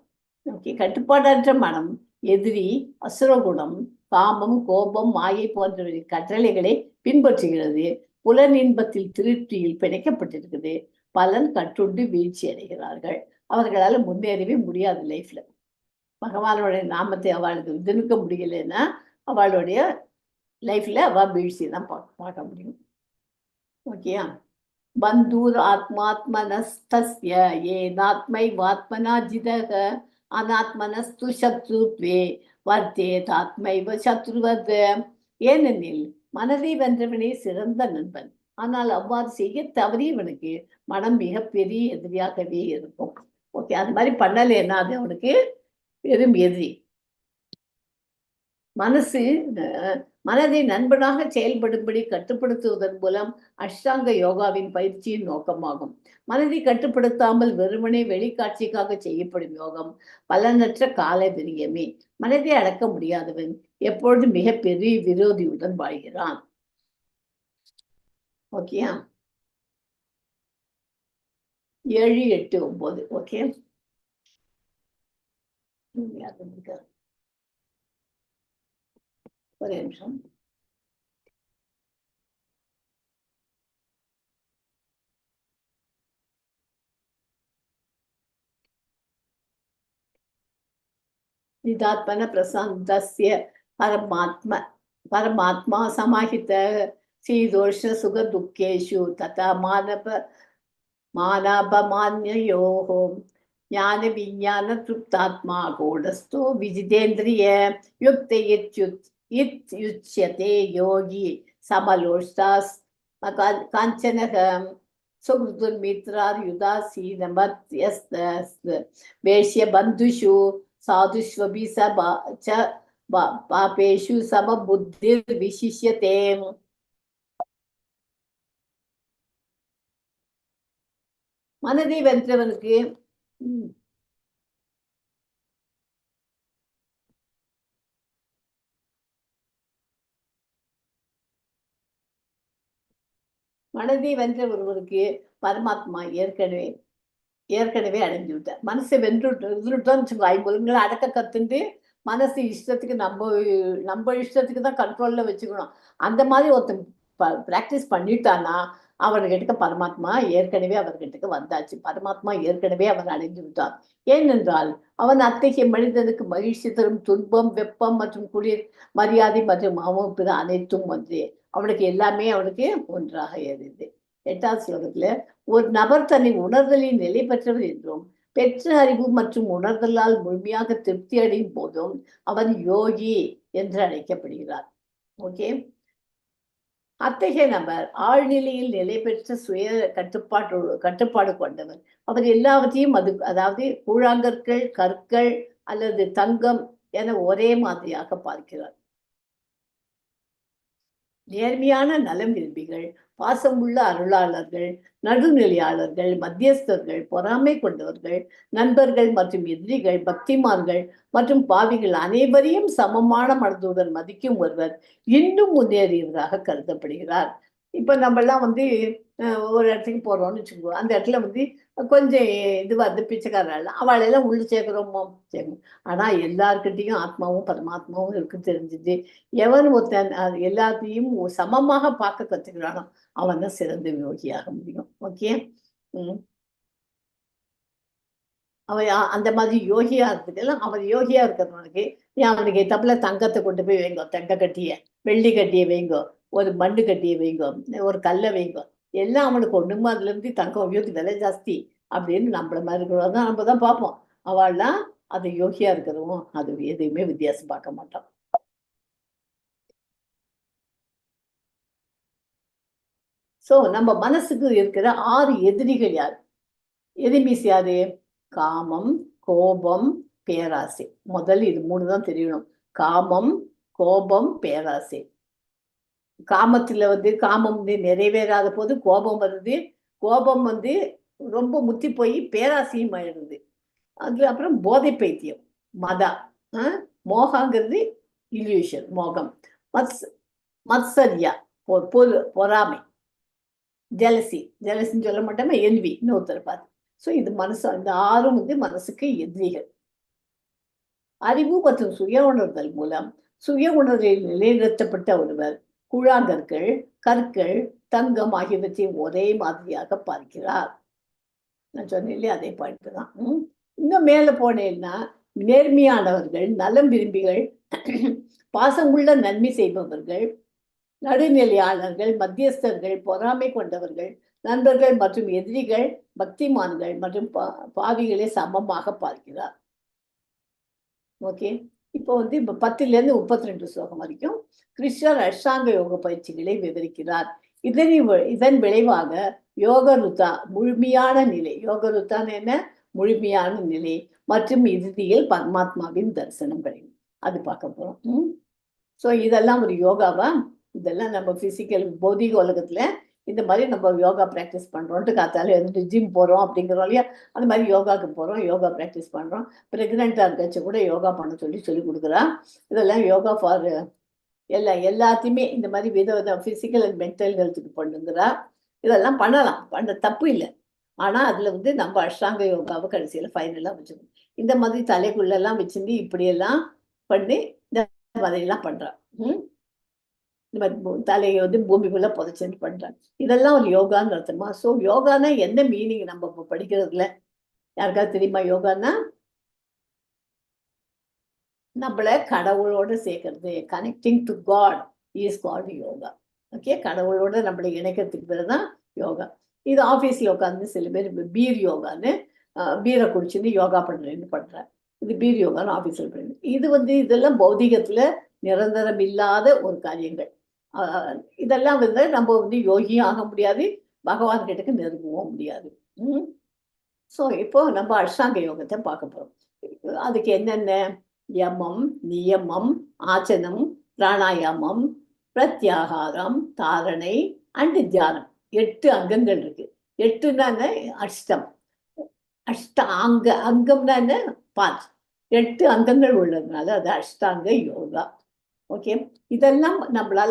Speaker 2: ஓகே, கட்டுப்பாடற்ற மனம் எதிரி, அசுரகுணம், காமம், கோபம், மாயை போன்ற கட்டளைகளை பின்பற்றுகிறது. புலன் இன்பத்தில் திருப்தியில் பிணைக்கப்பட்டிருக்குது. பலன் கட்டுண்டு வீழ்ச்சி அடைகிறார்கள். அவர்களால் முன்னேறவே முடியாது லைஃப்ல. பகவானுடைய நாமத்தை அவளுக்கு திணிக்க முடியலைன்னா அவளுடைய லைஃப்ல அவள் வீழ்ச்சி தான் பார்க்க முடியும். ஓகேயா? பந்தூர் ஆத்மாத்மனஸ்தஸ்ய ஏனாத்மை வாத்மனா ஜிதக அனாத்மனஸ்து சத்ருத்வே வர்த்தேத் ஆத்மைவ சத்ருவத். ஏனெனில் மனதை வென்றவனே சிறந்த நண்பன். ஆனால் அவ்வாறு செய்ய தவறியவனுக்கு மனம் மிகப்பெரிய எதிரியாகவே இருக்கும். ஓகே, அது மாதிரி பண்ணலைன்னா அது அவனுக்கு பெரும் எதிரி. மனதை நண்பனாக செயல்படும்படி கட்டுப்படுத்துவதன் மூலம் அஷ்டாங்க யோகாவின் பயிற்சியின் நோக்கமாகும். மனதை கட்டுப்படுத்தாமல் வெறுமனே வெளிக்காட்சிக்காக செய்யப்படும் யோகம் பலனற்ற கால விரியமே. மனதை அடக்க முடியாதவன் எப்பொழுதும் மிகப்பெரிய விரோதியுடன் வாழ்கிறான். ஓகேயா? 7, 8, 9. ஓகே, ஒரே நிமிஷம். நிதாத்மன பிரசாந்தஸ்ய பரமாத்மா சமாஹித சீதோஷ சுக துக்கேஷு ததா மானபமான்யயோஹோ ஞான விஞ்ஞான திருப்தாத்மா கோடஸ்தோ விஜிதேந்திரிய யுக்த இத்யுச்யதே யோகி சமலோஷ்டாஸ் காஞ்சனகம் சுக்ருதுர்மித்ரார் யுதாசீனமத்யஸ்த வேஷ்ய பந்துஷு சாதுஷ்வபி பாபேஷு சமபுத்திர் விசிஷ்யதே. மனதை வென்றவனுக்கு மனதை வென்ற ஒருவருக்கு பரமாத்மா ஏற்கனவே அடைஞ்சு விட்டார். மனசை வென்றுட்டோம்னு ஐம்பொருங்களை அடக்க கத்துட்டு மனசு இஷ்டத்துக்கு நம்ம இஷ்டத்துக்கு தான் கண்ட்ரோல்ல வச்சுக்கணும். அந்த மாதிரி ஒருத்தன் பிராக்டிஸ் பண்ணிட்டான்னா அவர்கிட்ட பரமாத்மா ஏற்கனவே அவர்கிட்ட வந்தாச்சு. பரமாத்மா ஏற்கனவே அவர் அடைந்து விட்டார். ஏனென்றால் அவன் அத்தகைய மனிதனுக்கு மகிழ்ச்சி தரும் துன்பம், வெப்பம் மற்றும் குளிர், மரியாதை மற்றும் அமைப்பு அனைத்தும் வந்து அவனுக்கு எல்லாமே அவனுக்கு ஒன்றாக இருந்தது. 8வது ஸ்லோகத்துல ஒரு நபர் தன்னை உணர்தலின் நிலை பெற்றவர் என்றும் பெற்ற அறிவு மற்றும் உணர்தலால் முழுமையாக திருப்தி அடையும் போதும் அவன் யோகி என்று அழைக்கப்படுகிறார். ஓகே, அத்தகைய நபர் ஆழ்நிலையில் நிலை பெற்ற சுய கட்டுப்பாடு கொண்டவர். அவர் எல்லாவற்றையும் அதாவது கூழாங்கற்கள், கற்கள் அல்லது தங்கம் என ஒரே மாதிரியாக பார்க்கிறார். நேர்மையான நலம் விரும்பிகள், பாசமுள்ள அருளாளர்கள், நடுநிலையாளர்கள், மத்தியஸ்தர்கள், பொறாமை கொண்டவர்கள், நண்பர்கள் மற்றும் எதிரிகள், பக்திமான்கள் மற்றும் பாவிகள் அனைவரையும் சமமான மனதுடன் மதிக்கும் ஒருவர் இன்னும் முன்னேறியவராக கருதப்படுகிறார். இப்ப நம்ம எல்லாம் வந்து ஒரு இடத்துக்கு போறோம்னு வச்சுக்கோ, அந்த இடத்துல வந்து கொஞ்சம் வந்து பிச்சைக்காரர்கள் அவளெல்லாம் உள்ள சேர்க்கிறோமோ சேர்க்கணும். ஆனா எல்லார்கிட்டையும் ஆத்மாவும் பரமாத்மாவும் இருக்கு தெரிஞ்சுது. எவன் ஒருத்தன் எல்லாத்தையும் சமமாக பார்க்க கத்துக்கிறானோ அவன் தான் சிறந்த யோகியாக முடியும். ஓகே, அவன் அந்த மாதிரி யோகியா இருக்கிறதுக்கெல்லாம் அவன் யோகியா இருக்கிறவனுக்கு அவனுக்கு தப்புல தங்கத்தை கொண்டு போய் வைங்கோ, தங்க கட்டிய வெள்ளி கட்டிய வைங்கோ, ஒரு மண்ணு கட்டிய வைங்கோ, ஒரு கல்லை வைங்கோ, எல்லாம் அவனுக்கு ஒண்ணுமா. அதுல இருந்து தங்கம் விலை ஜாஸ்தி அப்படின்னு நம்மள மாதிரி இருக்கிறவங்க நம்ம தான் பார்ப்போம். அவள்லாம் அது யோகியா இருக்கிறவங்க அது எதுவுமே வித்தியாசம் பார்க்க மாட்டான். சோ நம்ம மனசுக்கு இருக்கிற 6 எதிரிகள் யாரு? எதிரிஸ் யாரு? காமம், கோபம், பேராசை. முதல் இது 3 தான் தெரியணும். காமம், கோபம், பேராசை. காமத்துல வந்து காமம் வந்து நிறைவேறாத போது கோபம் வருது. கோபம் வந்து ரொம்ப முத்தி போய் பேராசையும் ஆயிடுது. அதுல அப்புறம் போதை பைத்தியம், மதா, மோகாங்கிறது இல்யூஷன், மோகம், மத்சரியா பொறாமை, ஜெலசின்னு சொல்ல மாட்டோமா, எல்வி, இன்னொருத்தர் பார்த்து. ஸோ இது மனசு, இந்த 6 வந்து மனசுக்கு எதிரிகள். அறிவு மற்றும் சுய உணர்தல் மூலம் சுய உணர்வில் நிலைநிறுத்தப்பட்ட ஒருவர் கூழாங்கற்கள், கற்கள், தங்கம் ஆகியவற்றை ஒரே மாதிரியாக பார்க்கிறார். நான் சொன்னேன் அதே பாயிண்ட் தான். இன்னும் மேல போனேன்னா நேர்மையானவர்கள், நலம் விரும்பிகள், பாசமுள்ள நன்மை செய்பவர்கள், நடுநிலையாளர்கள், மத்தியஸ்தர்கள், பொறாமை கொண்டவர்கள், நண்பர்கள் மற்றும் எதிரிகள், பக்திமான்கள் மற்றும் பாவிகளை சமமாக பார்க்கிறார். ஓகே, இப்போ வந்து இப்போ 10லேருந்து 32 ஸ்லோகம் வரைக்கும் கிருஷ்ணர் அஷ்டாங்க யோக பயிற்சிகளை விவரிக்கிறார். இதன் விளைவாக யோகருத்தா முழுமையான நிலை, யோகருத்தான்னு என்ன, முழுமையான நிலை மற்றும் இறுதியில் பரமாத்மாவின் தரிசனம் கிடைக்கும். அது பார்க்க போறோம். ஸோ இதெல்லாம் ஒரு யோகாவா? இதெல்லாம் நம்ம பிசிக்கல் பௌதிக உலகத்துல இந்த மாதிரி நம்ம யோகா ப்ராக்டிஸ் பண்றோம்ட்டு காத்தால வந்து ஜிம் போறோம் அப்படிங்கிறோம் இல்லையா, அந்த மாதிரி யோகாவுக்கு போறோம், யோகா ப்ராக்டிஸ் பண்றோம். பிரெக்னெண்டா இருக்காச்சு கூட யோகா பண்ண சொல்லி கொடுக்குறா. இதெல்லாம் யோகா ஃபார் எல்லாத்தையுமே இந்த மாதிரி வித பிசிக்கல் அண்ட் மென்டல் ஹெல்த்துக்கு பண்ணுங்கிறா. இதெல்லாம் பண்ணலாம், பண்ண தப்பு இல்லை. ஆனா அதுல வந்து நம்ம அஷ்டாங்க யோகாவை கடைசியில ஃபைனலா வச்சுக்கணும். இந்த மாதிரி தலைக்குள்ளெல்லாம் வச்சிருந்து இப்படியெல்லாம் பண்ணி இந்த மாதிரிலாம் பண்றான். இந்த மாதிரி தலையை வந்து பூமிக்குள்ள புதைச்சுட்டு பண்றாங்க. இதெல்லாம் ஒரு யோகான்னு அர்த்தமா? ஸோ யோகானா என்ன மீனிங் நம்ம இப்போ படிக்கிறதுல யாருக்காவது தெரியுமா? யோகான்னா நம்மள கடவுளோட சேர்க்கறது, connecting to God is called yoga. Okay, கடவுளோட நம்மளை இணைக்கிறதுக்கு பேர் தான் யோகா. இது ஆஃபீஸ்ல உட்காந்து சில பேர் பீர் யோகான்னு பீரை குடிச்சுன்னு யோகா பண்றேன்னு பண்றேன். இது பீர் யோகான்னு ஆஃபீஸில் பண்ணுறேன். இது வந்து இதெல்லாம் பௌதிகத்துல நிரந்தரம் இல்லாத ஒரு காரியங்கள். இதெல்லாம் வந்து நம்ம வந்து யோகியும் ஆக முடியாது, பகவான் கிட்டக்கு நெருங்கவும் முடியாது. ஸோ இப்போ நம்ம அஷ்டாங்க யோகத்தை பார்க்க போறோம். அதுக்கு என்னென்ன? யமம், நியமம், ஆசனம், பிராணாயாமம், பிரத்யாகாரம், தாரணை அண்ட் தியானம். 8 அங்கங்கள் இருக்கு. 8ன்னா அஷ்டம், அங்கம்னா என்ன? 5. 8 அங்கங்கள் உள்ளதுனால அது அஷ்டாங்க யோகா. ஓகே, இதெல்லாம் நம்மளால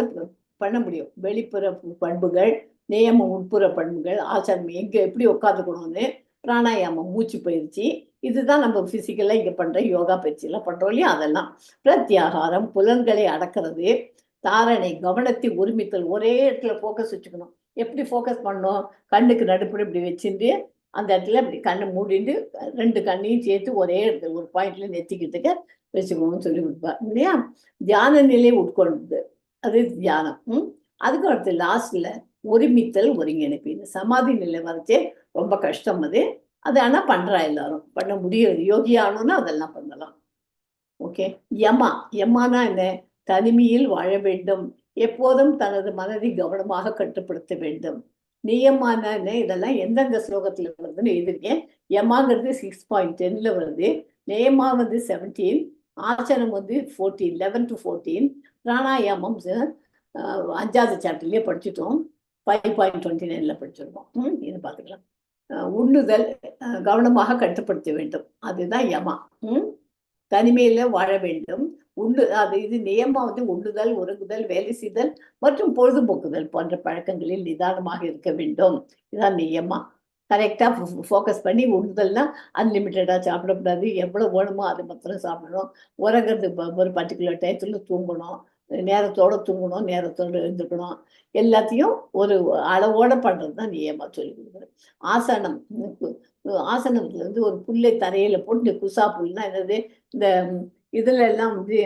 Speaker 2: பண்ண முடியும். வெளிப்புற பண்புகள், நியமம் உட்புற பண்புகள், ஆசனம் எங்க எப்படி உட்காந்துக்கணும்னு, பிராணாயாமம் மூச்சு பயிற்சி, இதுதான் நம்ம பிசிக்கலா இங்க பண்ற யோகா பயிற்சி எல்லாம் பண்றோம் இல்லையா, அதெல்லாம். பிரத்யாகாரம் புலன்களை அடக்கிறது, தாரணை கவனத்தை ஒருமித்தல், ஒரே இடத்துல போக்கஸ் வச்சுக்கணும். எப்படி ஃபோக்கஸ் பண்ணணும், கண்ணுக்கு நடுப்புற இப்படி வச்சுட்டு அந்த இடத்துல இப்படி கண்ணை மூடிட்டு 2 கண்ணையும் சேர்த்து ஒரே இடத்துல ஒரு பாயிண்ட்ல நெத்திக்கிட்டுக்க வச்சுக்கோங்கன்னு சொல்லி கொடுப்பா இல்லையா. தியான நிலை உட்கொண்டது அது தியானம். அதுக்கு அடுத்து லாஸ்ட்ல ஒருமித்தல் ஒருங்கிணைப்பு. இந்த சமாதி நிலை வரைச்சே ரொம்ப கஷ்டம் அது. அது ஆனா பண்றா எல்லாரும், பண்ண முடியாது. யோகி ஆகணும்னா அதெல்லாம் பண்ணலாம். ஓகே. யமானா என்ன? தனிமையில் வாழ வேண்டும், எப்போதும் தனது மனதை கவனமாக கட்டுப்படுத்த வேண்டும். நியமான இதெல்லாம் எந்தெந்த ஸ்லோகத்துல வருதுன்னு எழுதியிருக்கேன். யமாங்கிறது 6.10ல வருது, நியமா வந்து 17, ஆசனம் வந்து 14, 11 to 14, பிராணாயாமம் 5வது சாப்டர்லயே படிச்சுட்டோம், 5.29ல படிச்சிருக்கோம். இது பார்த்துக்கலாம். உண்ணுதல் கவனமாக கட்டுப்படுத்த வேண்டும், அதுதான் யமா. தனிமையில வாழ வேண்டும். இது நியமா வந்து உண்ணுதல், உறங்குதல், வேலை செய்தல் மற்றும் பொழுதுபோக்குதல் போன்ற பழக்கங்களில் நிதானமாக இருக்க வேண்டும். இதுதான் நியமா. கரெக்டா ஃபோக்கஸ் பண்ணி உண்ணுதல்னா அன்லிமிட்டடா சாப்பிடக்கூடாது, எவ்வளவு வேணுமோ அது மாத்திரம் சாப்பிடணும். உறங்குறது ஒரு பர்டிகுலர் டயத்துல தூங்கணும், நேரத்தோட தூங்கணும், நேரத்தோட எழுந்துக்கணும். எல்லாத்தையும் ஒரு அளவோட பண்றதுதான் நியமா சொல்லி கொடுக்குறேன். ஆசனம், ஆசனத்துல வந்து ஒரு புல்லை தரையில போட்டு, குசா புல்னா என்னது, இந்த இதுல எல்லாம் வந்து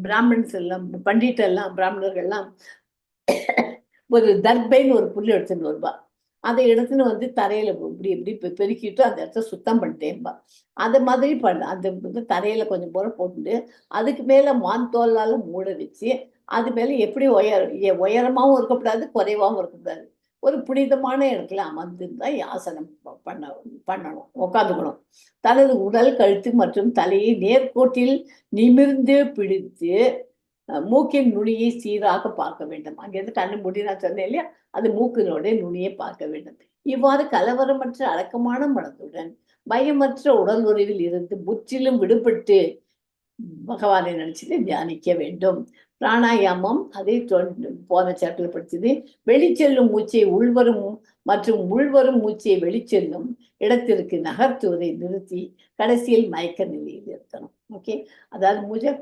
Speaker 2: பிராமணன்ஸ் எல்லாம், பண்டிட்டெல்லாம், பிராமணர்கள்லாம் ஒரு தர்பைன்னு ஒரு புல் எடுத்துன்னு வருவா. அதை எடுத்துன்னு வந்து தரையில இப்படி இப்படி பெருக்கிட்டு அந்த இடத்த சுத்தம் பண்ணிட்டேன்பா. அந்த மாதிரி அந்த தரையில கொஞ்சம் போல போட்டுட்டு அதுக்கு மேல மான் தோலால மூட வச்சு, அது மேல எப்படி உயரமாவும் இருக்கக்கூடாது, குறைவாகவும் இருக்கக்கூடாது, ஒரு புனிதமான இடத்துல அமர்ந்துருந்தா ஆசனம் பண்ணணும், உட்காந்துக்கணும். தனது உடல், கழுத்து மற்றும் தலையை நேர்கோட்டில் நிமிர்ந்து பிடித்து மூக்கின் நுனியை சீராக பார்க்க வேண்டும். அங்கிருந்து கண்ணு மூடி நான் சொன்னேன் இல்லையா, அது மூக்கினோட நுனியை பார்க்க வேண்டும். இவ்வாறு கலவரமற்ற அடக்கமான மனதுடன் பயமற்ற உடல் உறவில் இருந்து முற்றிலும் விடுபட்டு பகவானை நினைச்சிட்டு தியானிக்க வேண்டும். பிராணாயாமம் அதை போன சாப்டர்ல படிச்சது. வெளிச்செல்லும் மூச்சை உள்வரும் மற்றும் உள்வரும் மூச்சை வெளிச்செல்லும் இடத்திற்கு நகர்த்துவதை நிறுத்தி கடைசியில் மயக்க நிலையில் இருக்கணும். ஓகே. அதாவது மூச்சை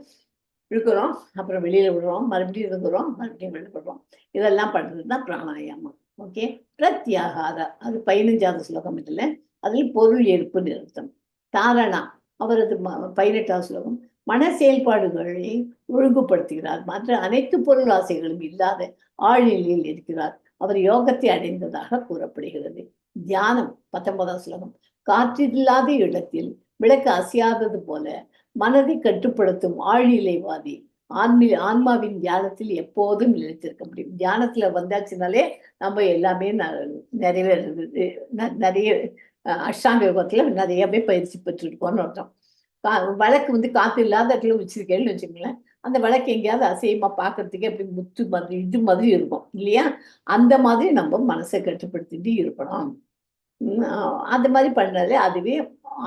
Speaker 2: இழுக்கிறோம், அப்புறம் வெளியில விடுறோம், மறுபடியும் இருக்கிறோம், மறுபடியும் வெளியிடுறோம். இதெல்லாம் பண்றதுதான் பிராணாயாமம். ஓகே. பிரத்யாகார அது 15வது ஸ்லோகம் இதுல. அதில் பொருள் ஏற்பு நிறுத்தம். தாரணா அவரது 18வது ஸ்லோகம். மன செயல்பாடுகளை ஒழுங்குபடுத்துகிறார், மற்ற அனைத்து பொருள் ஆசைகளும் இல்லாத ஆழ்நிலையில் இருக்கிறார். அவர் யோகத்தை அடைந்ததாக கூறப்படுகிறது. தியானம் 19வது ஸ்லோகம். காற்றில்லாத இடத்தில் விளக்கு அசையாதது போல மனதை கட்டுப்படுத்தும் ஆழ்நிலைவாதி ஆன்மாவின் தியானத்தில் எப்போதும் நிலைத்திருக்க முடியும். தியானத்துல வந்தாச்சுனாலே நம்ம எல்லாமே நிறைவேறது. நிறைய அஷ்டாங்க யோகத்துல நிறையவே பயிற்சி பெற்றிருக்கோம்னு அர்த்தம். வழக்கு வந்து காத்து இல்லாத இடத்துல வச்சிருக்கேன்னு வச்சுக்கோங்களேன், அந்த வழக்கு எங்கேயாவது அசையமா பாக்குறதுக்கு அப்படி முத்து மாதிரி இது மாதிரி இருக்கும் இல்லையா. அந்த மாதிரி நம்ம மனசை கட்டுப்படுத்திட்டு இருக்கணும். அந்த மாதிரி பண்ணாலே அதுவே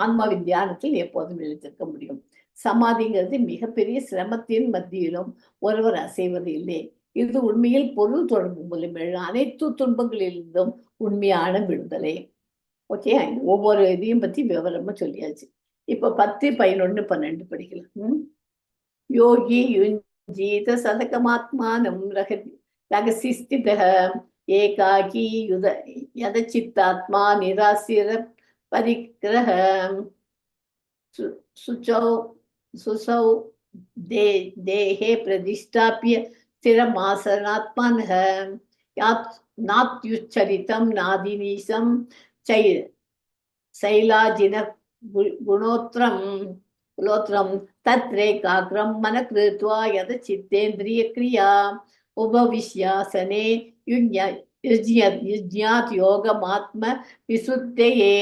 Speaker 2: ஆன்மாவின் தியானத்தில் எப்போதும் நிலைத்திருக்க முடியும். சமாதிங்கிறது மிகப்பெரிய சிரமத்தின் மத்தியிலும் ஒருவர் அசைவது இல்லை. இது உண்மையில் பொருள் தொடர்பு மூலம் அனைத்து துன்பங்களிலிருந்தும் உண்மையான விடுதலை. ஓகே. ஒவ்வொரு இதையும் பத்தி விவரமா சொல்லியாச்சு. இப்ப 10, 11, 12 படிக்கலாம். யோகி யுஞ்சீத சதகமாத்மானம் ரகசிஸ்திதஹ ஏகாகி யதசித்தாத்மா நிராசிர பரிக்கிரஹ சுசௌ தேஹே பிரதிஷ்டாபிய ஸ்திரமாசனாத்மனஹ நாத்யுச்சரிதம் நாதிநீசம் சைலாஜின குணோத்ரம் தத்ரேகாக்ரம் மனக்ருத்வா யதசித்தேந்திரிய கிரியா உபவிஷ்யாசனே யுஜ்ஞாத் யோகமாத்ம விசுத்தையே.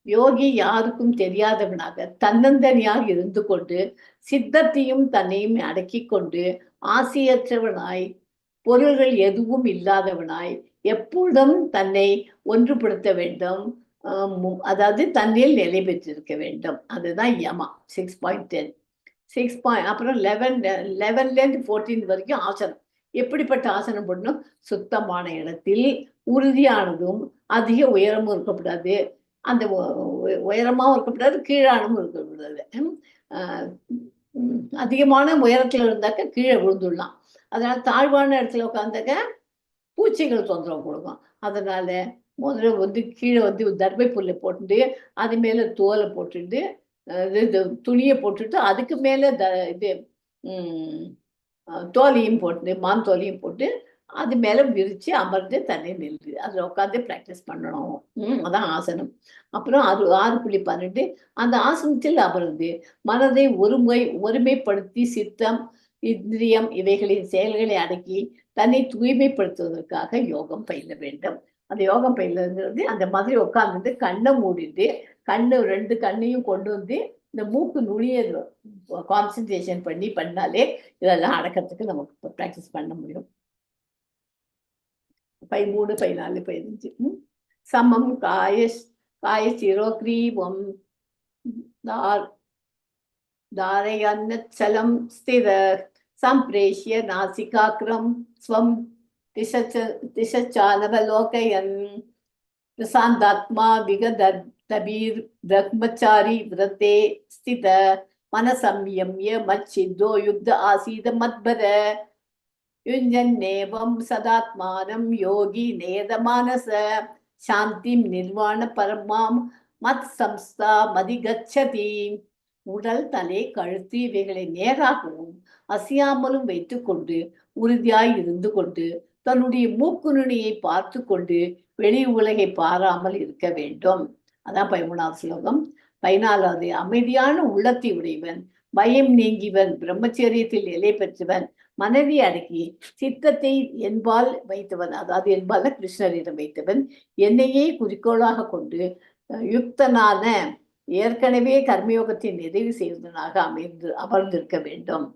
Speaker 2: யோகி யாருக்கும் தெரியாதவனாக தன்னந்தனியாக இருந்து கொண்டு சித்தத்தையும் தன்னையும் அடக்கி கொண்டு ஆசையற்றவனாய் பொருள்கள் எதுவும் இல்லாதவனாய் எப்பொழுதும் தன்னை ஒன்றுபடுத்த வேண்டும், அதாவது தன்னில் நிலை பெற்றிருக்க வேண்டும். அதுதான் யமா. 6.10. அப்புறம் 11லேருந்து 14 வரைக்கும் ஆசனம். எப்படிப்பட்ட ஆசனம் பண்ணணும்? சுத்தமான இடத்தில், உறுதியானதும் அதிக உயரமும் இருக்கக்கூடாது, அந்த உயரமாவும் இருக்கக்கூடாது, கீழானமும் இருக்கக்கூடாது. அதிகமான உயரத்துல இருந்தாக்க கீழே விழுந்துடலாம். அதனால தாழ்வான இடத்துல உட்காந்தாக்க பூச்சிகள் தொந்தரவு கொடுக்கும். அதனால முதல்ல வந்து கீழே வந்து தர்பை புல்லை போட்டுட்டு அது மேல தோலை போட்டுட்டு இது துணியை போட்டுட்டு அதுக்கு மேல இது தோலையும் போட்டு மாந்தோலையும் போட்டு அது மேல விரிச்சு அமர்ந்து தண்ணி நின்று அதுல உட்காந்து பிராக்டிஸ் பண்ணணும். அதான் ஆசனம். அப்புறம் அது 6.12 அந்த ஆசனத்தில் அமர்ந்து மனதை ஒருமைப்படுத்தி சித்தம் இந்திரியம் இவைகளின் செயல்களை அடக்கி தன்னை தூய்மைப்படுத்துவதற்காக யோகம் பயில வேண்டும். அந்த யோகம் பயிலுங்கிறது அந்த மாதிரி உட்கார்ந்து கண்ணை மூடிட்டு ரெண்டு கண்ணையும் கொண்டு வந்து இந்த மூக்கு நுழிய கான்சென்ட்ரேஷன் பண்ணாலே இதெல்லாம் அடக்கிறதுக்கு நமக்கு பிராக்டிஸ் பண்ண முடியும். 13, 14, 15 சமம் காய சிரோக்ரீவம் தாரயன்னச்சலம் ஸ்திர சம்பிரேஷ்ய நாசிகாக்ரம் ஸ்வம் திசச்சானவலோகயன் பிரசாந்தாத்மா விகதபீர் பிரம்மச்சாரி விரதே ஸ்தித மனசம்யம்ய மச்சித்தோ யுக்த ஆசீத மத்பர யுஞ்சன்னேவம் சதாத்மானம் யோகி நேதமானச சாந்திம் நிர்வாண பரமாம் மத் சம்ஸ்தா மதிகச்சதி. உடல், தலை, கழுத்து இவைகளை நேராகவும் அசையாமலும் வைத்துக் கொண்டு உறுதியாய் இருந்து கொண்டு தன்னுடைய மூக்கு நுனியை பார்த்து கொண்டு வெளி உலகை பாராமல் இருக்க வேண்டும். அதான் 13வது ஸ்லோகம். 14வது அமைதியான உள்ளத்தை உடையவன், பயம் நீங்கிவன், பிரம்மச்சரியத்தில் நிலை பெற்றவன், மனதை அடக்கி சித்தத்தை என்பால் வைத்தவன், அதாவது என்பால் கிருஷ்ணரிடம் வைத்தவன், என்னையே குறிக்கோளாக கொண்டு யுக்தனான ஏற்கனவே கர்மயோகத்தை நிறைவு செய்வதனாக அமர்ந்திருக்க வேண்டும்.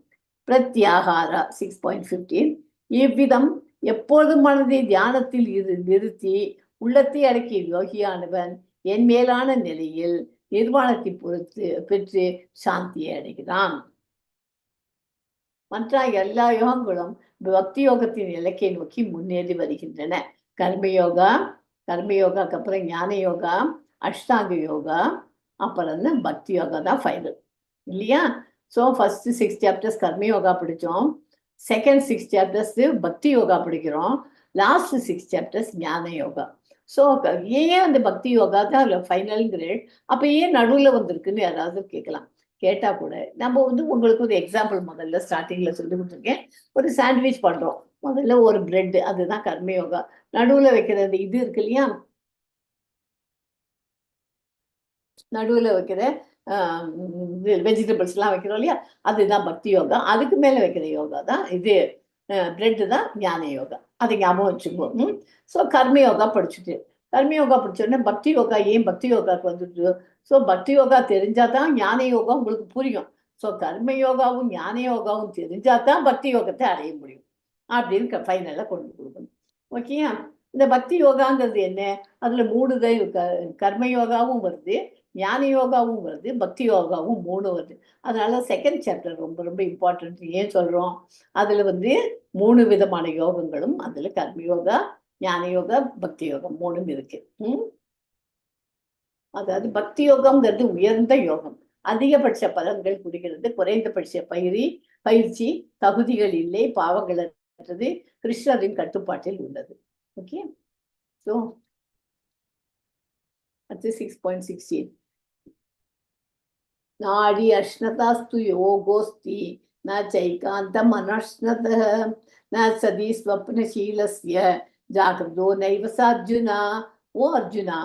Speaker 2: பிரத்யாகாரா 6.15 இவ்விதம் எப்போதும் மனதை தியானத்தில் நிறுத்தி உள்ளத்தை அடக்கிய யோகியானவன் என் மேலான நிலையில் நிர்வாணத்தை பெற்று சாந்தியை அடைகிறான். மற்ற எல்லா யோகங்களும் பக்தி யோகத்தின் இலக்கை நோக்கி முன்னேறி வருகின்றன. கர்மயோகாக்கு அப்புறம் ஞான யோகா, அஷ்டாங்க யோகா, அப்புறம் பக்தி யோகா தான் ஃபைனல் இல்லையா? ஸோ ஃபர்ஸ்ட் 6 சாப்டர்ஸ் கர்மயோகா படித்தோம், செகண்ட் 6 சாப்டர்ஸ் பக்தி யோகா படிக்கிறோம், லாஸ்ட் 6 சாப்டர்ஸ் ஞான யோகா. ஸோ ஏன் அந்த பக்தி யோகா தான் ஃபைனல் கிரேட், அப்போ ஏன் நடுவில் வந்திருக்குன்னு யாராவது கேட்கலாம். கேட்டா கூட நம்ம வந்து உங்களுக்கு ஒரு எக்ஸாம்பிள் முதல்ல ஸ்டார்டிங்ல சொல்லி கொடுத்துருக்கேன். ஒரு சாண்ட்விச் பண்றோம், முதல்ல ஒரு பிரெட், அதுதான் கர்மயோகா. நடுவில் வைக்கிறது இது இருக்கு இல்லையா, நடுவில் வைக்கிற வெஜிடபிள்ஸ் எல்லாம் வைக்கிறோம் இல்லையா, அதுதான் பக்தி யோகா. அதுக்கு மேல வைக்கிற யோகா தான் இது பிரெட் தான் ஞான யோகா. அதை ஞாபகம் வச்சுக்குவோம். ஸோ கர்மயோகா படிச்சோடனே பக்தி யோகா ஏன் பக்தி யோகாவுக்கு வந்துட்டு, ஸோ பக்தி யோகா தெரிஞ்சாதான் ஞான யோகா உங்களுக்கு புரியும். ஸோ கர்ம யோகாவும் ஞான யோகாவும் தெரிஞ்சாதான் பக்தி யோகத்தை அடைய முடியும் அப்படின்னு ஃபைனலாக கொண்டு கொடுக்கணும். ஓகேயா? இந்த பக்தி யோகாங்கிறது என்ன, அதுல 3 கர்ம யோகாவும் வருது, ஞான யோகாவும் வருது, பக்தி யோகாவும் 3 வருது. அதனால செகண்ட் சாப்டர் ரொம்ப ரொம்ப இம்பார்ட்டன்ட். ஏன் சொல்றோம், அதுல வந்து 3 விதமான யோகங்களும், அதுல கர்மயோகா, ஞான யோகா, பக்தி யோகம் 3 இருக்கு. அதாவது பக்தி யோகம்ங்கிறது உயர்ந்த யோகம், அதிகபட்ச பலன்கள் கொடுக்கிறது, குறைந்தபட்ச பயிற்சி, தகுதிகள் இல்லை, பாவங்கள் அற்றது, கிருஷ்ணரின் கட்டுப்பாட்டில் உள்ளது. ஓகே, ஸோ அடுத்து 6.16 நாடி அஷ்ணதாஸ்து யோகோஸ்தி ந சைகாந்தம் அனஷ்ணதः ந சதி ஸ்வப்னசீலஸ்ய ஜாகிரதோ நைவ அர்ஜுனா. ஓ அர்ஜுனா,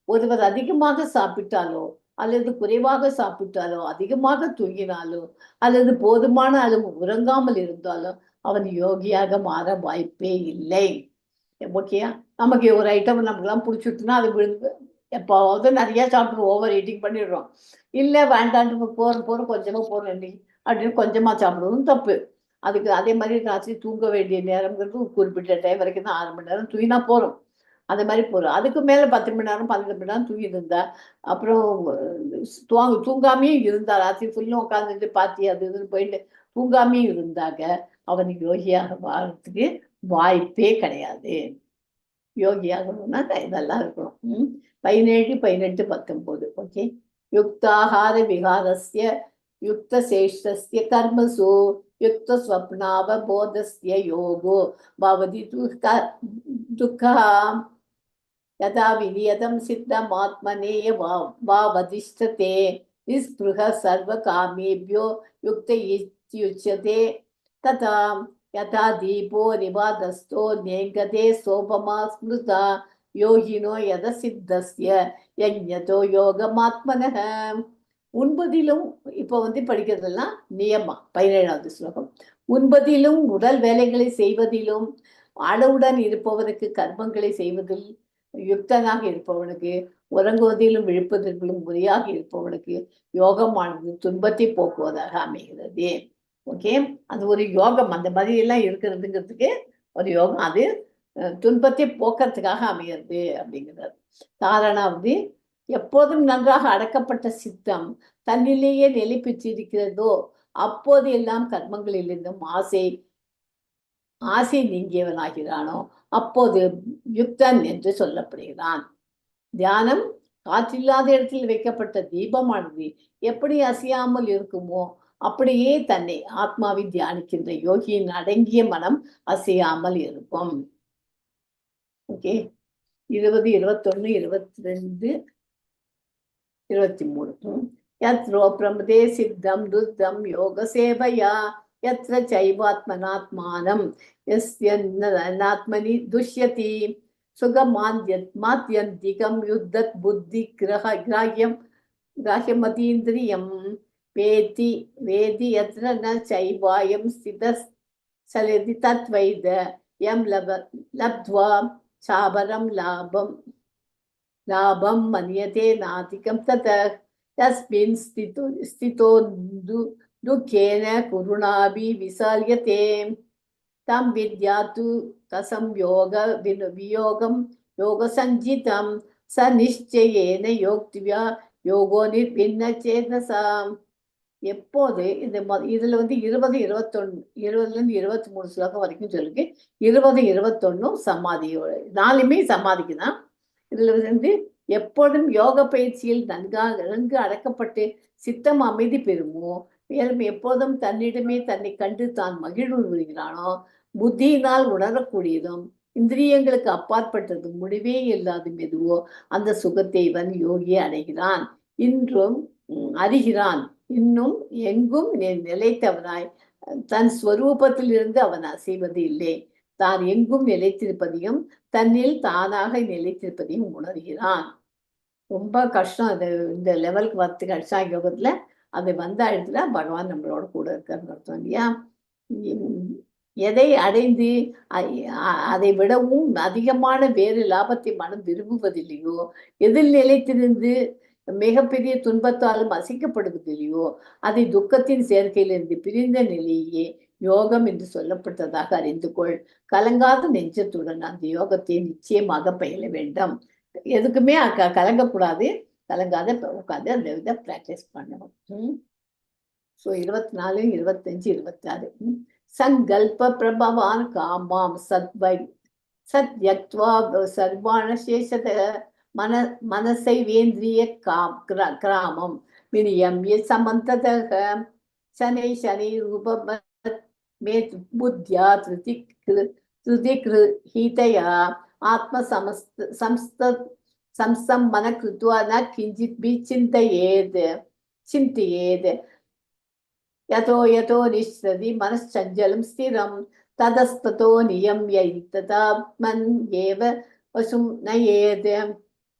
Speaker 2: ஒருவர் அதிகமாக சாப்பிட்டாலோ அல்லது குறைவாக சாப்பிட்டாலோ, அதிகமாக தூங்கினாலோ அல்லது போதுமான அளவு உறங்காமல் இருந்தாலோ அவன் யோகியாக மாற வாய்ப்பே இல்லை. ஓகேயா? நமக்கு ஒரு ஐட்டம் நமக்குலாம் பிடிச்சிட்டுனா அது விழுந்து எப்போது நிறைய சாப்பிட்டு ஓவர் ஈட்டிங் பண்ணிடுறோம். இல்லை வேண்டான்ட்டு போகிறோம் கொஞ்சமாக போகிறோம் இன்னைக்கு அப்படின்னு கொஞ்சமாக சாப்பிடுறதும் தப்பு. அதுக்கு அதே மாதிரி ராத்திரி தூங்க வேண்டிய நேரம்ங்கிறது குறிப்பிட்ட டைம் வரைக்கும் தான் 6 மணி நேரம் தூங்கினா போகிறோம். அதே மாதிரி போகிறோம். அதுக்கு மேலே 10 மணி நேரம் 12 மணி நேரம் தூங்கிட்டு இருந்தா, அப்புறம் தூங்காமையும் இருந்தா, ராத்திரி ஃபுல்லும் உட்காந்துட்டு பாத்தி அது இதுன்னு போயிட்டு தூங்காமையும் இருந்தாக்க அவனுக்கு யோகியாக வாழறதுக்கு வாய்ப்பே கிடையாது. யோகியாகணும்னா இதெல்லாம் இருக்கணும். 17, 18, 19. ஓகே, யுக்தாஹார விகாரஸ்ய யுக்த சேஷ்டஸ்ய கர்மசு யுக்த ஸ்வப்னாவபோதஸ்ய யோகோ பவதி துக்கா யதா விநியதம் சித்தமாத்மனேய வதிஷ்டதே நிஸ்பிருஹ சர்வகாமேபியோ யுக்த இத்யுச்யதே ததா யதா தீபோ நிவாதஸ்தோ நேங்கதே சோபமா ஸ்மிருதா யோகினோ யத சித்தஸ்ய யஜ்ஞதோ யோகமாத்மனஹ. உண்பதிலும் இப்போ படிக்கிறதெல்லாம் நியமா 17வது ஸ்லோகம். உண்பதிலும் உடல் வேலைகளை செய்வதிலும் அளவுடன் இருப்பவனுக்கு கர்மங்களை செய்வதில் யுக்தனாக இருப்பவனுக்கு உறங்குவதிலும் விழிப்பதற்கும் முறையாக இருப்பவனுக்கு யோகமானது துன்பத்தை போக்குவதாக அமைகிறது. ஓகே, அது ஒரு யோகம். அந்த மாதிரி எல்லாம் இருக்கிறதுங்கிறதுக்கு ஒரு யோகம். அது துன்பத்தை போக்குறதுக்காக அமைகிறது அப்படிங்கிறது. தாரணாவது எப்போதும் நன்றாக அடக்கப்பட்ட சித்தம் தன்னிலேயே நிலை பெற்றிருக்கிறதோ அப்போது எல்லாம் கர்மங்களிலிருந்தும் ஆசை நீங்கியவனாகிறானோ அப்போது யுக்தன் என்று சொல்லப்படுகிறான். தியானம் காற்றில்லாத இடத்தில் வைக்கப்பட்ட தீபமானது எப்படி அசையாமல் இருக்குமோ அப்படியே தன்னை ஆத்மாவை தியானிக்கின்ற யோகியின் அடங்கிய மனம் அசையாமல் இருக்கும். ஓகே, 20, 21, 22, 23. யத்ரோ பிரமதே சித்தம் துத்தம் யோக சேவையா யத்ர சைவாத்மனாத்மானம் யஸ்யன்னாத்மனி துஷ்யதி சுகமாத்யந்திகம் யுத்தத் புத்தி கிராஹ்யமதீந்திரியம் வேதி யத்ர ந சைவாயம் ஸ்திதஸ்ஸலதி தத்வைத யம் லப்த்வா சாபரம் லாபம் மன்யதே நாதிகம் தஸ்மின் ஸ்திதோ துக்கேன குருணாபி விசால்யதே தம் வித்யாத்து தசம் வியோகம் யோக சஞ்சிதம் ச நிச்சயேன யோக்திவ்யா யோகோ நிர்பின்ன சேதசாம். எப்போது இதுல 20, 21, 20லேருந்து 23 ஸ்லோகம் வரைக்கும் சொல்லுங்க. 20, 21 சமாதியோட, 4மே சமாதிக்கு தான். இதுல எப்போதும் யோக பயிற்சியில் நன்கு அடக்கப்பட்டு சித்தம் அமைதி பெறுமோ, மேலும் எப்போதும் தன்னிடமே தன்னை கண்டு தான் மகிழ்வுறுகிறானோ, புத்தியினால் உணரக்கூடியதும் இந்திரியங்களுக்கு அப்பாற்பட்டதும் முடிவே இல்லாதும் எதுவோ அந்த சுகத்தை இவன் யோகியை அடைகிறான். இன்றும் அறிகிறான். இன்னும் எங்கும் நிலைத்தவனாய் தன் ஸ்வரூபத்தில் இருந்து அவன் அசைவது இல்லை. தான் எங்கும் நிலைத்திருப்பதையும் தன்னில் தானாக நிலைத்திருப்பதையும் உணர்கிறான். ரொம்ப கஷ்டம் அது. இந்த லெவலுக்கு வரத்துக்கு அஷ்டாங்க யோகத்துல அது இடத்துல பகவான் நம்மளோட கூட இருக்கிறது அர்த்தம் இல்லையா? எதை அடைந்து அதை விடவும் அதிகமான வேறு லாபத்தை மனம் விரும்புவதில்லையோ, எதில் நிலைத்திருந்து மிகப்பெரிய துன்பத்தாலும் அசைக்கப்படுவதில்லையோ, அதை துக்கத்தின் சேர்க்கையிலிருந்து பிரிந்த நிலையே யோகம் என்று சொல்லப்பட்டதாக அறிந்து கொள். கலங்காத நெஞ்சத்துடன் அந்த யோகத்தை நிச்சயமாக பயில வேண்டும். எதுக்குமே கலங்கக்கூடாது. கலங்காத உட்காந்து அந்த இதை பிராக்டிஸ் பண்ணணும். 24, 25, 26. சங்கல்ப பிரபவான் காமாம் சத்யக்த்வா சர்வாண சேஷத மனசை வேந்திரிய கிராமம் வினியம்ய சமந்ததக சனை சனை ரூப புத்தியா திருதிகிருஹீதயா ஆத்ம சம்சம்மன கிருத்வா ந கிஞ்சித் பி சிந்தயேத் யதோ நிஷ்ரதி மனச்சஞ்சலம் ஸ்திரம் ததஸ்ததோ நியம்ய ததாத்மன் ஏவ வசும் நயேத்.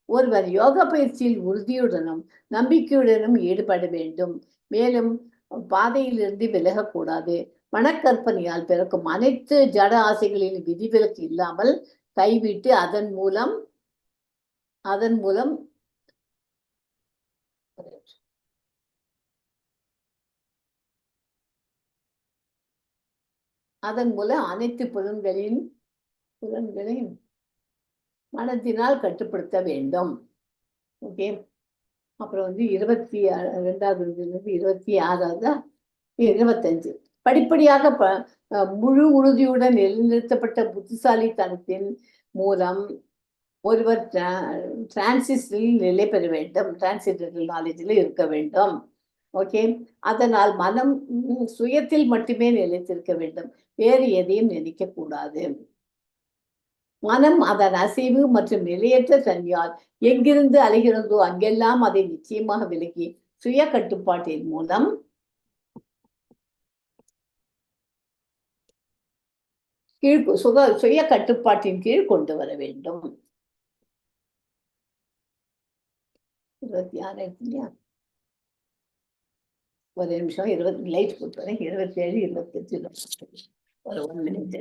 Speaker 2: ஒருவர் யோக பயிற்சியில் உறுதியுடனும் நம்பிக்கையுடனும் ஈடுபட வேண்டும். மேலும் பாதையிலிருந்து விலகக்கூடாது. மனக்கற்பனையால் பிறக்கும் அனைத்து ஜட ஆசைகளின் விதிவிலக்கு இல்லாமல் கைவிட்டு அதன் மூலம் அனைத்து புலன்களையும் மனத்தினால் கட்டுப்படுத்த வேண்டும். ஓகே, அப்புறம் 22வது 26வது 25. படிப்படியாக முழு உறுதியுடன் நிலைநிறுத்தப்பட்ட புத்திசாலித்தனத்தின் மூலம் ஒருவர் டிரான்சிஸ்டரில் நிலை பெற வேண்டும். டிரான்சிஸ்டர் நாலேஜில் இருக்க வேண்டும். ஓகே. அதனால் மனம் சுயத்தில் மட்டுமே நிலைத்திருக்க வேண்டும், வேறு எதையும் நினைக்க கூடாது. மனம் அதன் அசைவு மற்றும் நிலையற்ற தன்மையால் எங்கிருந்து அலைகிறதோ அங்கெல்லாம் அதை நிச்சயமாக விலக்கி சுய கட்டுப்பாட்டின் மூலம் சுய கட்டுப்பாட்டின் கீழ் கொண்டு வர வேண்டும். 26 இல்லையா? ஒரு நிமிஷம், 20 லைட் போட்டு வரேன். 27, 28 ஒரு 1 மினிட்.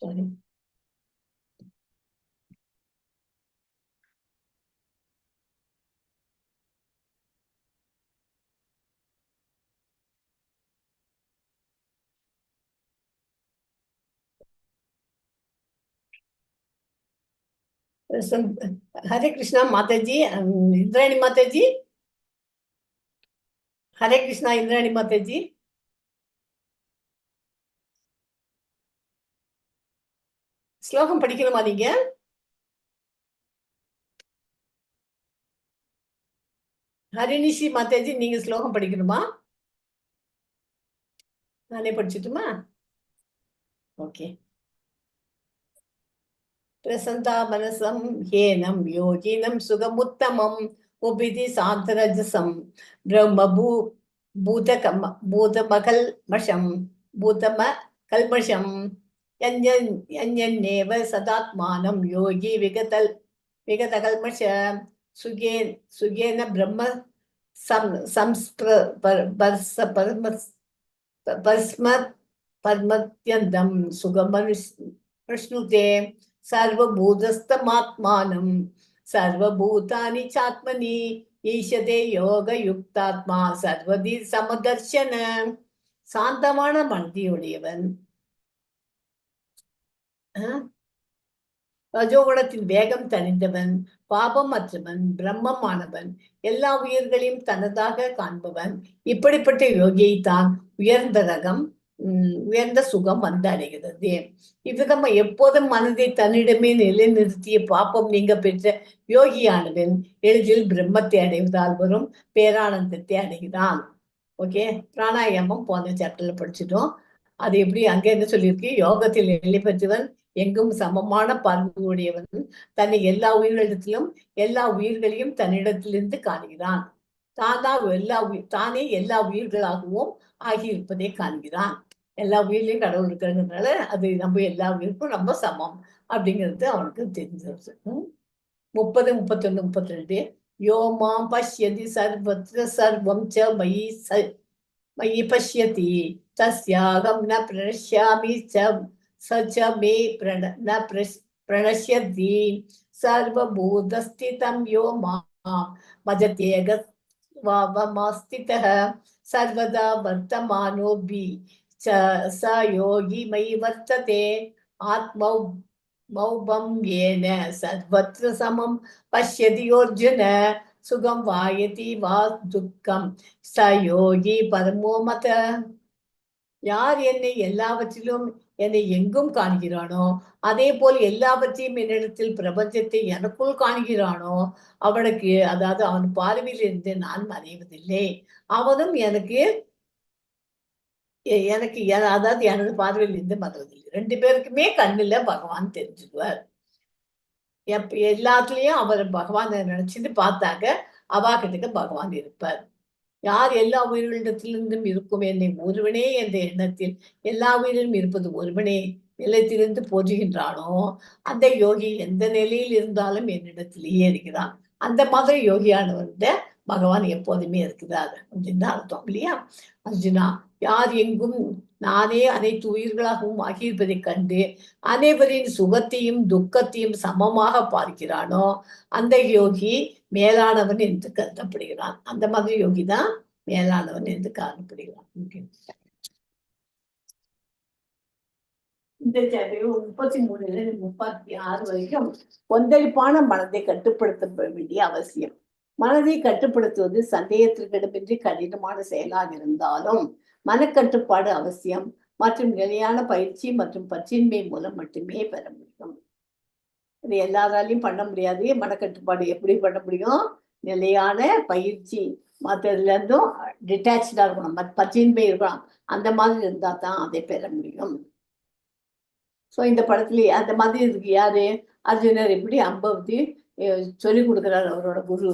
Speaker 2: சாரி. हरे कृष्णा माताजी, इंद्राणी माताजी. हरे कृष्णा इंद्राणी माताजी. ஸ்லோகம் படிக்கணுமா நீங்க? ஹரிநிஷி மாதாஜி, நீங்க ஸ்லோகம் படிக்கணுமா? நானே படிச்சுட்டுமா? ஓகே. பிரசந்தா மனசம் ஹேனம் யோகினம் சுகமுத்தமம் உபிதி சாந்தரஜசம் பிரம்ம பூத பூதமகல்மஷம் பூதம கல்மஷம் யன்யன்னேவ சதாத்மானம் யோகி விகதகல்மஷ சுகேன பிரம்ம பரமத்யந்தம் சுகமனுஷ்ணுதே சர்வபூதஸ்தமாத்மானம் சர்வபூதானி சாத்மனி ஈஷதே யோகயுக்தாத்மா சர்வதி சமதர்ஷன. சாந்தமான மனதியுடையவன், ரஜோகுணத்தின் வேகம் தணிந்தவன், பாபம் அற்றவன், பிரம்மமானவன், எல்லா உயிர்களையும் தனதாக காண்பவன். இப்படிப்பட்ட யோகியை தான் உயர்ந்த சுகம் வந்து அடைகிறது. இவ்விதம் எப்போதும் மனதை தன்னிடமே நிலைநிறுத்திய பாப்பம் நீங்க பெற்ற யோகியானவன் எளிதில் பிரம்மத்தை அடைவதால் வரும் பேரானந்தத்தை அடைகிறான். ஓகே, பிராணாயாமம் போன சாப்டர்ல படிச்சிட்டோம். அது எப்படி அங்க என்ன சொல்லியிருக்கு? யோகத்தில் நிலை பெற்றவன் எங்கும் சமமான பார்வையுடையவன் தன்னை எல்லா உயிர்களிடத்திலும் எல்லா உயிர்களையும் தன்னிடத்திலிருந்து காண்கிறான். தானே எல்லா உயிர்களாகவும் ஆகியிருப்பதை காண்கிறான். எல்லா உயிரிலையும் கடவுள் இருக்கிறதுனால அது நம்ம எல்லா உயிருக்கும் நம்ம சமம் அப்படிங்கிறது அவனுக்கு தெரிஞ்சிருச்சு. 30, 31, 32 யோமாம் பஷ்யதி சர்வத்ர சர்வம் ச மயி பஷ்யதி தஸ்யாகம் ந பிரணஷ்யாமி ச மே ந பிரணஷ்யதி சர்வபூதஸ்திதம் யோ மாம் பஜத்யேக ஸ்வமாஸ்திதः சர்வதா வர்த்தமானோபி ச யோகி மயி வர்த்ததே ஆத்மௌபம் ஏன சர்வத்ர சமம் பஷ்யதி அர்ஜுன சுகம் வாயதி வா துக்கம் ச யோகி பரமோ மத. யார் என்னை எங்கும் காண்கிறானோ அதே போல் எல்லாவற்றையும் என்னிடத்தில் பிரபஞ்சத்தை எனக்குள் காண்கிறானோ அவனுக்கு, அதாவது அவன் பார்வையில் இருந்து நான் மறைவதில்லை, அவனும் எனக்கு அதாவது எனது பார்வையில் இருந்து மறைவதில்லை. 2 பேருக்குமே கண்ணுல பகவான் தெரிஞ்சுக்குவார். எல்லாத்துலயும் அவர் பகவான் நினைச்சுட்டு பார்த்தாங்க அவாக்கிட்ட பகவான் இருப்பார். யார் எல்லா உயிர்களிடத்திலிருந்தும் இருக்கும் என்னை ஒருவனே என்ற எண்ணத்தில் எல்லா உயிரிலும் இருப்பது ஒருவனே நிலைத்திலிருந்து போற்றுகின்றானோ அந்த யோகி எந்த நிலையில் இருந்தாலும் என்னிடத்திலேயே இருக்கிறான். அந்த மாதிரி யோகியானவர்கிட்ட பகவான் எப்போதுமே இருக்கிறார் அப்படின்னு தான் அர்த்தம் இல்லையா? அர்ஜுனா, யார் எங்கும் நானே அனைத்து உயிர்களாகவும் ஆகியிருப்பதைக் கண்டு அனைவரின் சுகத்தையும் துக்கத்தையும் சமமாக பார்க்கிறானோ அந்த யோகி மேலானவன் என்று கருதப்படுகிறான். அந்த மாதிரி யோகி தான் மேலானவன் என்று காணப்படுகிறான். இந்த 33 36 வரைக்கும் கொந்தளிப்பான மனதை கட்டுப்படுத்த வேண்டிய அவசியம். மனதை கட்டுப்படுத்துவது சந்தேகத்திற்கிடமின்றி கடினமான செயலாக இருந்தாலும் மனக்கட்டுப்பாடு அவசியம் மற்றும் நிலையான பயிற்சி மற்றும் பற்றின்மை மூலம் மட்டுமே பெற முடியும். இது எல்லாராலையும் பண்ண முடியாது. மனக்கட்டுப்பாடு எப்படி பண்ண முடியும்? நிலையான பயிற்சி மற்றதுல இருந்தும் டிட்டாச்சா இருக்கணும், பற்றின்மை இருக்கணும். அந்த மாதிரி இருந்தா தான் அதை பெற முடியும். ஸோ இந்த படத்துலயே அந்த மாதிரி இதுக்கு யாரு அர்ஜுனர் எப்படி அம்பவதி சொல்லிக் கொடுக்குறாரு அவரோட குரு.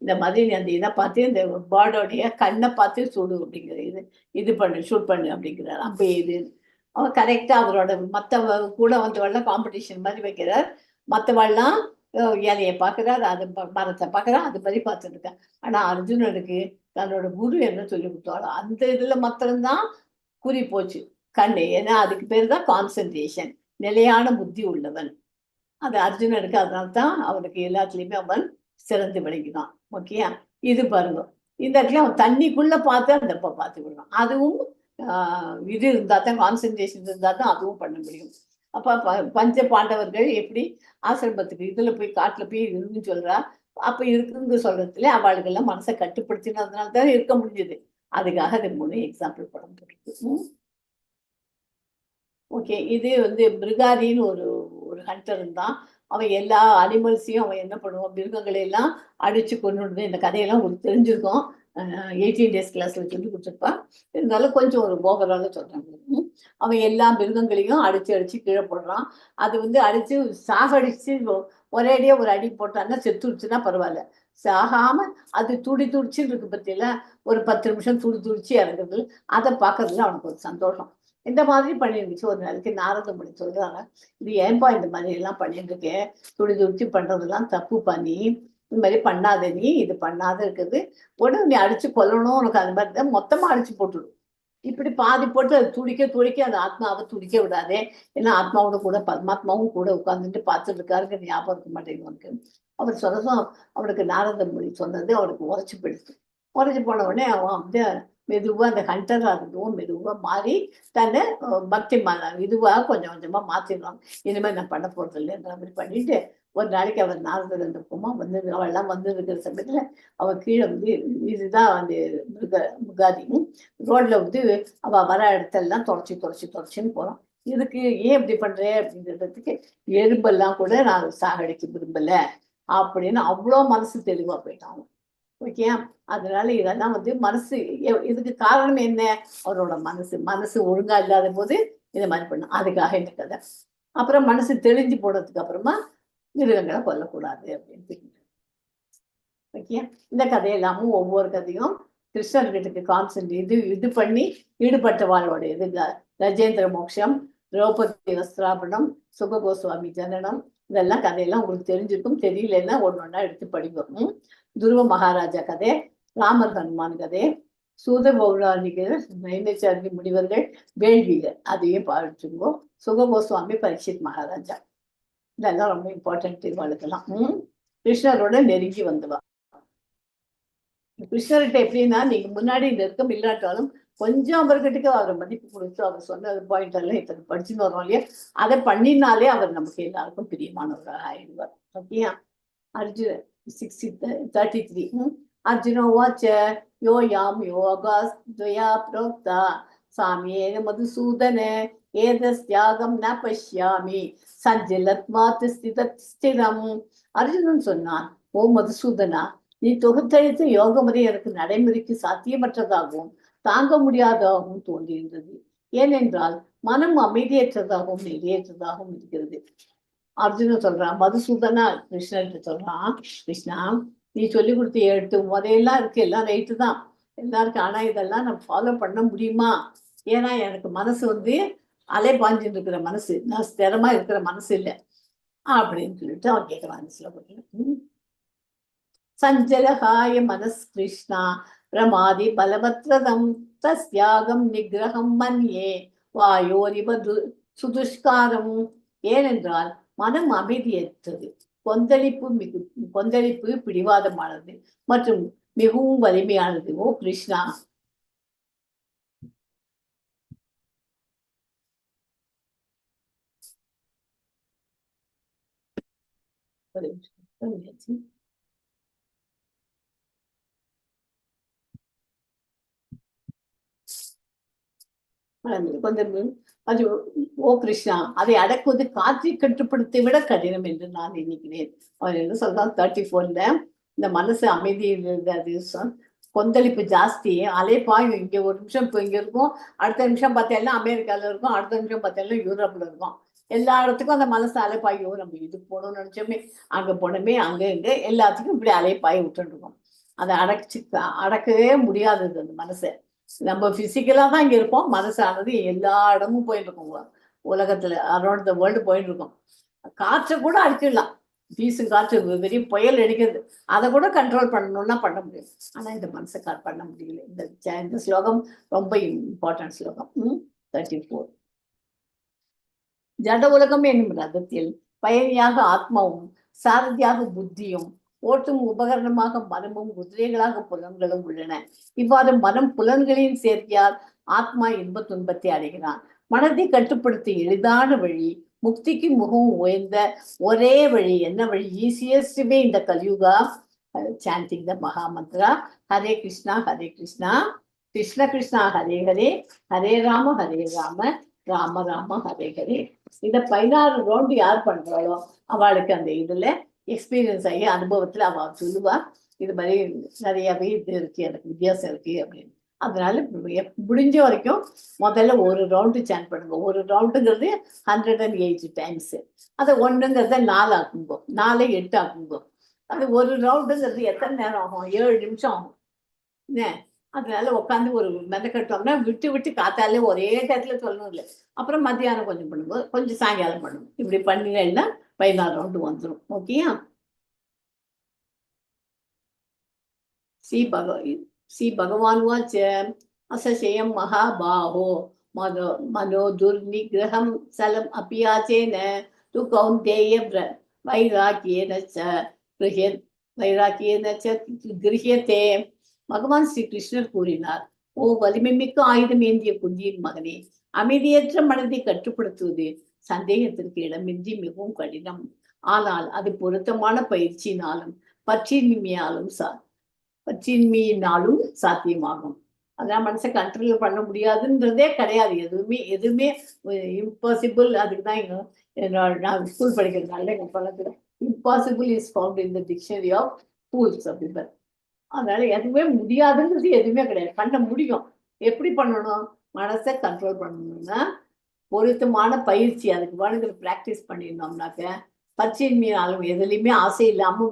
Speaker 2: இந்த மாதிரி அந்த இதை பார்த்து இந்த பாடோடைய கண்ணை பார்த்து சுடு அப்படிங்கிற இது பண்ணு ஷூட் பண்ணு அப்படிங்கிறார். அப்போ இது அவன் கரெக்டாக அவரோட மற்ற கூட வந்தவெல்லாம் காம்படிஷன் மாதிரி வைக்கிறார். மற்றவெல்லாம் இலையை பார்க்குறாரு, அது மரத்தை பார்க்குறான், அது மாதிரி பார்த்துட்டு இருக்கான். ஆனால் அர்ஜுனனுக்கு தன்னோட குரு என்ன சொல்லி கொடுத்தாலும் அந்த இதில் மாத்திரம்தான் குறி போச்சு கண்ணு. ஏன்னா அதுக்கு பேர் தான் கான்சன்ட்ரேஷன், நிலையான புத்தி உள்ளவன். அது அர்ஜுனனுக்கு அதனால்தான் அவனுக்கு எல்லாத்துலேயுமே அவன் சிறந்து விளங்கினான். ஓகேயா? இது பாருங்க, இந்த இடத்துல அவன் தண்ணிக்குள்ள பார்த்து அந்த பார்த்து விடணும். அதுவும் இது இருந்தா தான், கான்சன்ட்ரேஷன் இருந்தா தான் அதுவும் பண்ண முடியும். அப்ப பஞ்ச பாண்டவர்கள் எப்படி ஆசிரமத்துக்கு இதுல போய் காட்டுல போய் இருக்குன்னு சொல்றா, அப்ப இருக்குன்னு சொல்றதுல அவளுக்கெல்லாம் மனசை கட்டுப்படுத்தினதுனால தான் இருக்க முடிஞ்சது. அதுக்காக அது 3 எக்ஸாம்பிள் படம் போட்டு. ஓகே, இது மிருகாரின்னு ஒரு ஹண்டர் இருந்தான். அவன் எல்லா அனிமல்ஸையும் அவன் என்ன பண்ணுவான், மிருகங்களை எல்லாம் அடிச்சு கொண்டு. இந்த கதையெல்லாம் உங்களுக்கு தெரிஞ்சிருக்கும். 18 days கிளாஸ்ல சொல்லி கொடுத்துருப்பான். இருந்தாலும் கொஞ்சம் ஒரு ஓவரால சொல்றாங்க. அவன் எல்லா மிருகங்களையும் அடிச்சு கீழே போடுறான். அது அடிச்சு சாகடிச்சு ஒரேடியா ஒரு அடி போட்டான்னா செத்துடுச்சுன்னா பரவாயில்ல. சாகாம அது துடிச்சுன்னு இருக்கு பத்தியில ஒரு 10 நிமிஷம் துடிச்சு இறங்குறது. அதை பார்க்கறதுல அவனுக்கு ஒரு சந்தோஷம். இந்த மாதிரி பண்ணிருந்துச்சு. ஒரு நாளைக்கு நாரத முனி சொல்றாங்க, இது ஏன்பா இந்த மாதிரி எல்லாம் பண்ணிட்டு இருக்கேன், துடிச்சு பண்றதெல்லாம் தப்பு பண்ணி, இந்த மாதிரி பண்ணாத, நீ இது பண்ணாத இருக்குது உடனே நீ அடிச்சு கொல்லணும், உனக்கு அது மாதிரி தான் மொத்தமா அடிச்சு போட்டுடும். இப்படி பாதி போட்டு அது துடிக்க அந்த ஆத்மாவை துடிக்க விடாதே. ஏன்னா ஆத்மாவோட கூட பரமாத்மாவும் கூட உட்கார்ந்துட்டு பார்த்துட்டு இருக்காருங்க, ஞாபகம் இருக்க மாட்டேங்குது உனக்கு. அவர் சொன்னதும் அவனுக்கு நாரத முனி சொன்னது அவனுக்கு உரைச்சு போயிடுச்சு. உரைச்சு போன உடனே அவன் மெதுவா அந்த ஹண்டரா இருந்தவும் மெதுவா மாறி தன்னை பக்தி இதுவா கொஞ்சம் கொஞ்சமா மாத்திடுவான். இனிமேல் நான் பண்ண போறது இல்லைன்ற மாதிரி பண்ணிட்டு ஒரு நாளைக்கு அவர் நாரதர் இருந்திருக்குமா அவெல்லாம் இருக்கிற சமயத்துல அவன் கீழே இதுதான் முகாதி ரோட்ல அவ வர இடத்தெல்லாம் தொடச்சின்னு போறான். இதுக்கு ஏன் இப்படி பண்றேன் அப்படின்றதுக்கு, எறும்பெல்லாம் கூட நான் சாகடிக்க விரும்பல அப்படின்னு அவ்வளோ மனசு தெளிவா போயிட்டான். ஓகே, அதனால இதெல்லாம் மனசு இதுக்கு காரணம் என்ன, அவரோட மனசு ஒழுங்கா இல்லாத போது இந்த மாதிரி பண்ணும். அதுக்காக இந்த கதை. அப்புறம் மனசு தெளிஞ்சு போனதுக்கு அப்புறமா மிருகங்களை கொல்லக்கூடாது அப்படின்னு. ஓகே, இந்த கதையெல்லாமும் ஒவ்வொரு கதையும் கிருஷ்ணர்கிட்ட கான்சென்ட்ரேட் இது பண்ணி ஈடுபட்டவாளோட கஜேந்திர மோட்சம், திரௌபதி வஸ்திராபணம், சுக கோஸ்வாமி ஜனனம், இதெல்லாம் கதையெல்லாம் உங்களுக்கு தெரிஞ்சிருக்கும். தெரியலன்னா ஒன்னொன்னா எடுத்து படிக்கும். துருவ மகாராஜா கதை, ராமர் ஹனுமான் கதை, சூத பௌராணிகர், நைமிச்சாரி முனிவர்கள் வேள்விகள், அதையும் படிச்சுக்கோ. சுக கோஸ்வாமி, பரீட்சித் மகாராஜா, இதெல்லாம் ரொம்ப இம்பார்ட்டன்ட். இவளுக்கெல்லாம் கிருஷ்ணரோட நெருங்கி வந்துவா. கிருஷ்ணர்கிட்ட எப்படின்னா, நீங்க முன்னாடி நெருக்கம் இல்லாட்டாலும் கொஞ்சம் அவர்கிட்ட அவர் மதிப்பு கொடுத்து அவர் சொன்ன பாயிண்ட் எல்லாம் இத்தனை படிச்சுன்னு வரோம் இல்லையா, அதை பண்ணினாலே அவர் நமக்கு எல்லாருக்கும் பிரியமானவராக ஆயிடுவார். ஓகேயா? அர்ஜுன் 33 அர்ஜுன உவாச்ச யோ யாம் யோகாஸ்த்வயா ப்ரோக்தா சாமியேன மதுசூதன ஏதஸ்யாகம் ந பஷ்யாமி சஞ்சலத்மாத் ஸ்திரம். அர்ஜுனன் சொன்னான், ஓ மதுசூதனா, நீ தொகுத்தழித்த யோக முறை எனக்கு நடைமுறைக்கு சாத்தியமற்றதாகவும் தாங்க முடியாததாகவும் தோன்றியிருந்தது. ஏனென்றால் மனம் அமைதியற்றதாகவும் நிலையற்றதாகவும் இருக்கிறது. அர்ஜுனன் சொல்றான், மதுசூதனா கிருஷ்ணர்கிட்ட சொல்றான், கிருஷ்ணா, நீ சொல்லி கொடுத்த 8 முறையெல்லாம் இருக்கு, எல்லாம் ரைட்டு தான் எல்லாருக்கும். ஆனா இதெல்லாம் நான் ஃபாலோ பண்ண முடியுமா? ஏன்னா எனக்கு மனசு அலை பாஞ்சிட்டு இருக்கிற மனசு, நான் ஸ்திரமா இருக்கிற மனசு இல்லை அப்படின்னு சொல்லிட்டு அவன் கேட்கறான். சஞ்சலகாய மனஸ் கிருஷ்ணா பிரமாதி பலவத்ரதம் தஸ்யாகம் நிகிரகம் மன்யே வாயோரிவ சுதுஷ்காரம். ஏனென்றால் மனம் அமைதியற்றது, கொந்தளிப்பு பிடிவாதமானது மற்றும் மிகவும் வலிமையானது. ஓ கிருஷ்ணா, கொஞ்சம் அது ஓ கிருஷ்ணா, அதை அடக்குவது காற்றை கட்டுப்படுத்தி விட கடினம் என்று நான் நினைக்கிறேன். அவர் என்ன சொல்றான் 34ல, இந்த மனசு அமைதி அது கொந்தளிப்பு ஜாஸ்தி, அலைப்பாயும். இங்க ஒரு நிமிஷம் இப்போ இங்க இருக்கும், அடுத்த நிமிஷம் பார்த்தேன்னா அமெரிக்கால இருக்கும், அடுத்த நிமிஷம் பார்த்தேன்னா யூரோப்ல இருக்கும். எல்லா இடத்துக்கும் அந்த மனசு அலைப்பாயோ, நம்ம இதுக்கு போகணும்னு நினைச்சோமே, அங்க போனோமே, அங்க இங்க எல்லாத்துக்கும் இப்படி அலைப்பாய விட்டுட்டு இருக்கோம். அதை அடக்கவே முடியாதது அந்த மனசை. நம்ம பிசிக்கலா தான் இங்க இருப்போம், மனசானது எல்லா இடமும் போயிட்டு இருக்கோம், உலகத்துல அரௌண்ட் த வேர்ல்டு போயிட்டு இருக்கோம். காற்றை கூட அடிச்சிடலாம், வீசும் காற்று, பெரிய புயல் அடிக்கிறது, அதை கூட கண்ட்ரோல் பண்ணணும்னா பண்ண முடியும். ஆனா இந்த மனசை பண்ண முடியல. இந்த ஸ்லோகம் ரொம்ப இம்பார்ட்டன்ட் ஸ்லோகம். 34. ஜட உலகம் என்னும் ரதத்தில் பயணியாக ஆத்மாவும் சாரதியாக புத்தியும் ஓட்டும் உபகரணமாக மனமும் குதிரைகளாக புலன்களும் உள்ளன. இவ்வாறு மனம் புலன்களின் சேர்க்கையால் ஆத்மா இன்ப துன்பத்தை அடைகிறான். மனதை கட்டுப்படுத்த எளிதான வழி, முக்திக்கு மிகவும் உயர்ந்த ஒரே வழி என்ன வழி? ஈஸியஸ்ட் வே இந்த கலியுகா சாண்டிங் த மகா மந்த்ரா ஹரே கிருஷ்ணா கிருஷ்ண கிருஷ்ணா ஹரே ஹரே, ஹரே ராம ராம ராம ஹரே ஹரே. இத 16 ரவுண்டு யார் பண்றாளோ அவளுக்கு அந்த இதுல எக்ஸ்பீரியன்ஸ் ஆகி அனுபவத்துல அவ சொல்லுவா, இது மாதிரி நிறையவே இது இருக்கு, எனக்கு வித்தியாசம் இருக்கு அப்படின்னு. அதனால முடிஞ்ச வரைக்கும் முதல்ல ஒரு ரவுண்டு சேன் பண்ணுங்க. ஒரு ரவுண்டுங்கிறது 108 டைம்ஸ். அதை 1ங்கிறத 4 ஆக்குங்கோ, 4 8 ஆக்குங்கோ. அது ஒரு ரவுண்டுங்கிறது எத்தனை நேரம் ஆகும்? 7 நிமிஷம் ஆகும். என்ன அதனால உட்காந்து ஒரு மெதக்கட்டோம்னா விட்டு விட்டு காத்தாலே ஒரே டயத்துல சொல்லணும் இல்லை. அப்புறம் மத்தியானம் கொஞ்சம் பண்ணும்போது, கொஞ்சம் சாயங்காலம் பண்ணணும். இப்படி பண்ணினா 16 ரவுண்டு வந்துடும். ஓகேயா? ஸ்ரீ பகவான் வாச்ச அசசயம் மகாபாஹோ மனோ துர்நிகிரகம் சலம் அபியாச்சேன து கௌந்தேய வைராக்கியேன கிரஹியதே. பகவான் ஸ்ரீ கிருஷ்ணர் கூறினார், ஓ வலிமைமிக்க ஆயுதம் ஏந்திய குந்தியின் மகனே, அமைதியற்ற மனதை கட்டுப்படுத்துவது சந்தேகத்திற்கு இடமின்றி மிகவும் கடினம். ஆனால் அது பொருத்தமான பயிற்சியினாலும் பற்றின்மையினாலும் சாத்தியமாகும். அதான் மனசை கண்ட்ரோல் பண்ண முடியாதுன்றதே கிடையாது. எதுவுமே இம்பாசிபிள். அதுக்குதான் நான் ஸ்கூல் படிக்கிறதுனால எங்க பழத்துல impossible is found in the dictionary of fools அப்படின்றது. அதனால எதுவுமே முடியாதுங்கிறது எதுவுமே கிடையாது, பண்ண முடியும். எப்படி பண்ணணும்? மனசை கண்ட்ரோல் பண்ணணும்னா பொருத்தமான பயிற்சி, அதுக்கு வேணுங்கிற பிராக்டிஸ் பண்ணியிருந்தோம்னாக்க, பற்றின்மையாலும் எதுலையுமே ஆசை இல்லாம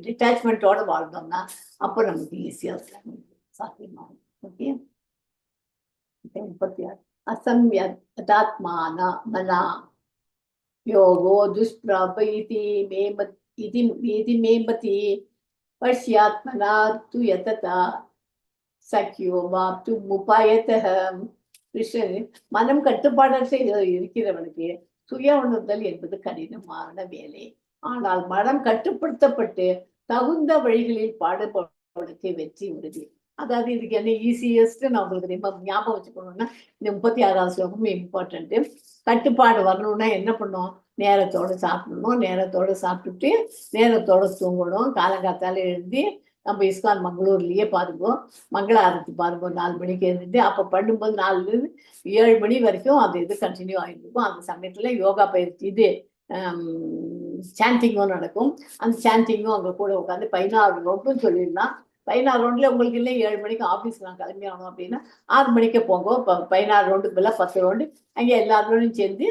Speaker 2: டிட்டாச்மெண்டோட வாழ்ந்தோம்னா அப்போ நமக்கு ஈஸியா சாத்தியமாகும். ஓகே. 36 அசம்யதாத்மானா மனா யோகோ துஷ்பிராப இதி மேம்பதி பஷ்யாத்மனா து யததா சக்யோ வாப்து முபாயதஹ. கிருஷ்ணன், மனம் கட்டுப்பாடற்ற இருக்கிறவனுக்கு சுய உணர்தல் என்பது கடினமான வேலை. ஆனால் மனம் கட்டுப்படுத்தப்பட்டு தகுந்த வழிகளில் பாடுபடுவதற்கு வெற்றி உறுதி. அதாவது இதுக்கு என்ன ஈஸியஸ்ட் நான் உங்களுக்கு ரொம்ப ஞாபகம் வச்சுக்கணும்னா, இந்த 36வது ஸ்லோகமும் இம்பார்ட்டன்ட். கட்டுப்பாடு வரணும்னா என்ன பண்ணணும்? நேரத்தோடு சாப்பிடணும், நேரத்தோடு சாப்பிட்டுட்டு நேரத்தோடு தூங்கணும். காலங்காத்தால எழுந்து நம்ம இஸ்கான் மங்களூர்லயே பாருங்க, மங்கள ஆரத்தி பாருங்க, 4 மணிக்கு எழுந்துட்டு அப்போ பண்ணும்போது 4லேருந்து 7 மணி வரைக்கும் அந்த இது கண்டினியூ ஆகிட்டு இருக்கும். அந்த சமயத்துல யோகா பயிற்சி இது சாண்டிங்கும் நடக்கும். அந்த சாண்டிங்கும் அங்கே கூட உட்காந்து 16 ரவுண்டும் சொல்லிடலாம். 16 ரவுண்ட்ல உங்களுக்கு இல்லை 7 மணிக்கு ஆஃபீஸ்க்கு நான் கிளம்பி ஆகணும் அப்படின்னா 6 மணிக்கு போங்க. 16 ரவுண்டுக்கு மேலே 10 ரவுண்டு அங்கே எல்லாரோடையும் சேர்ந்து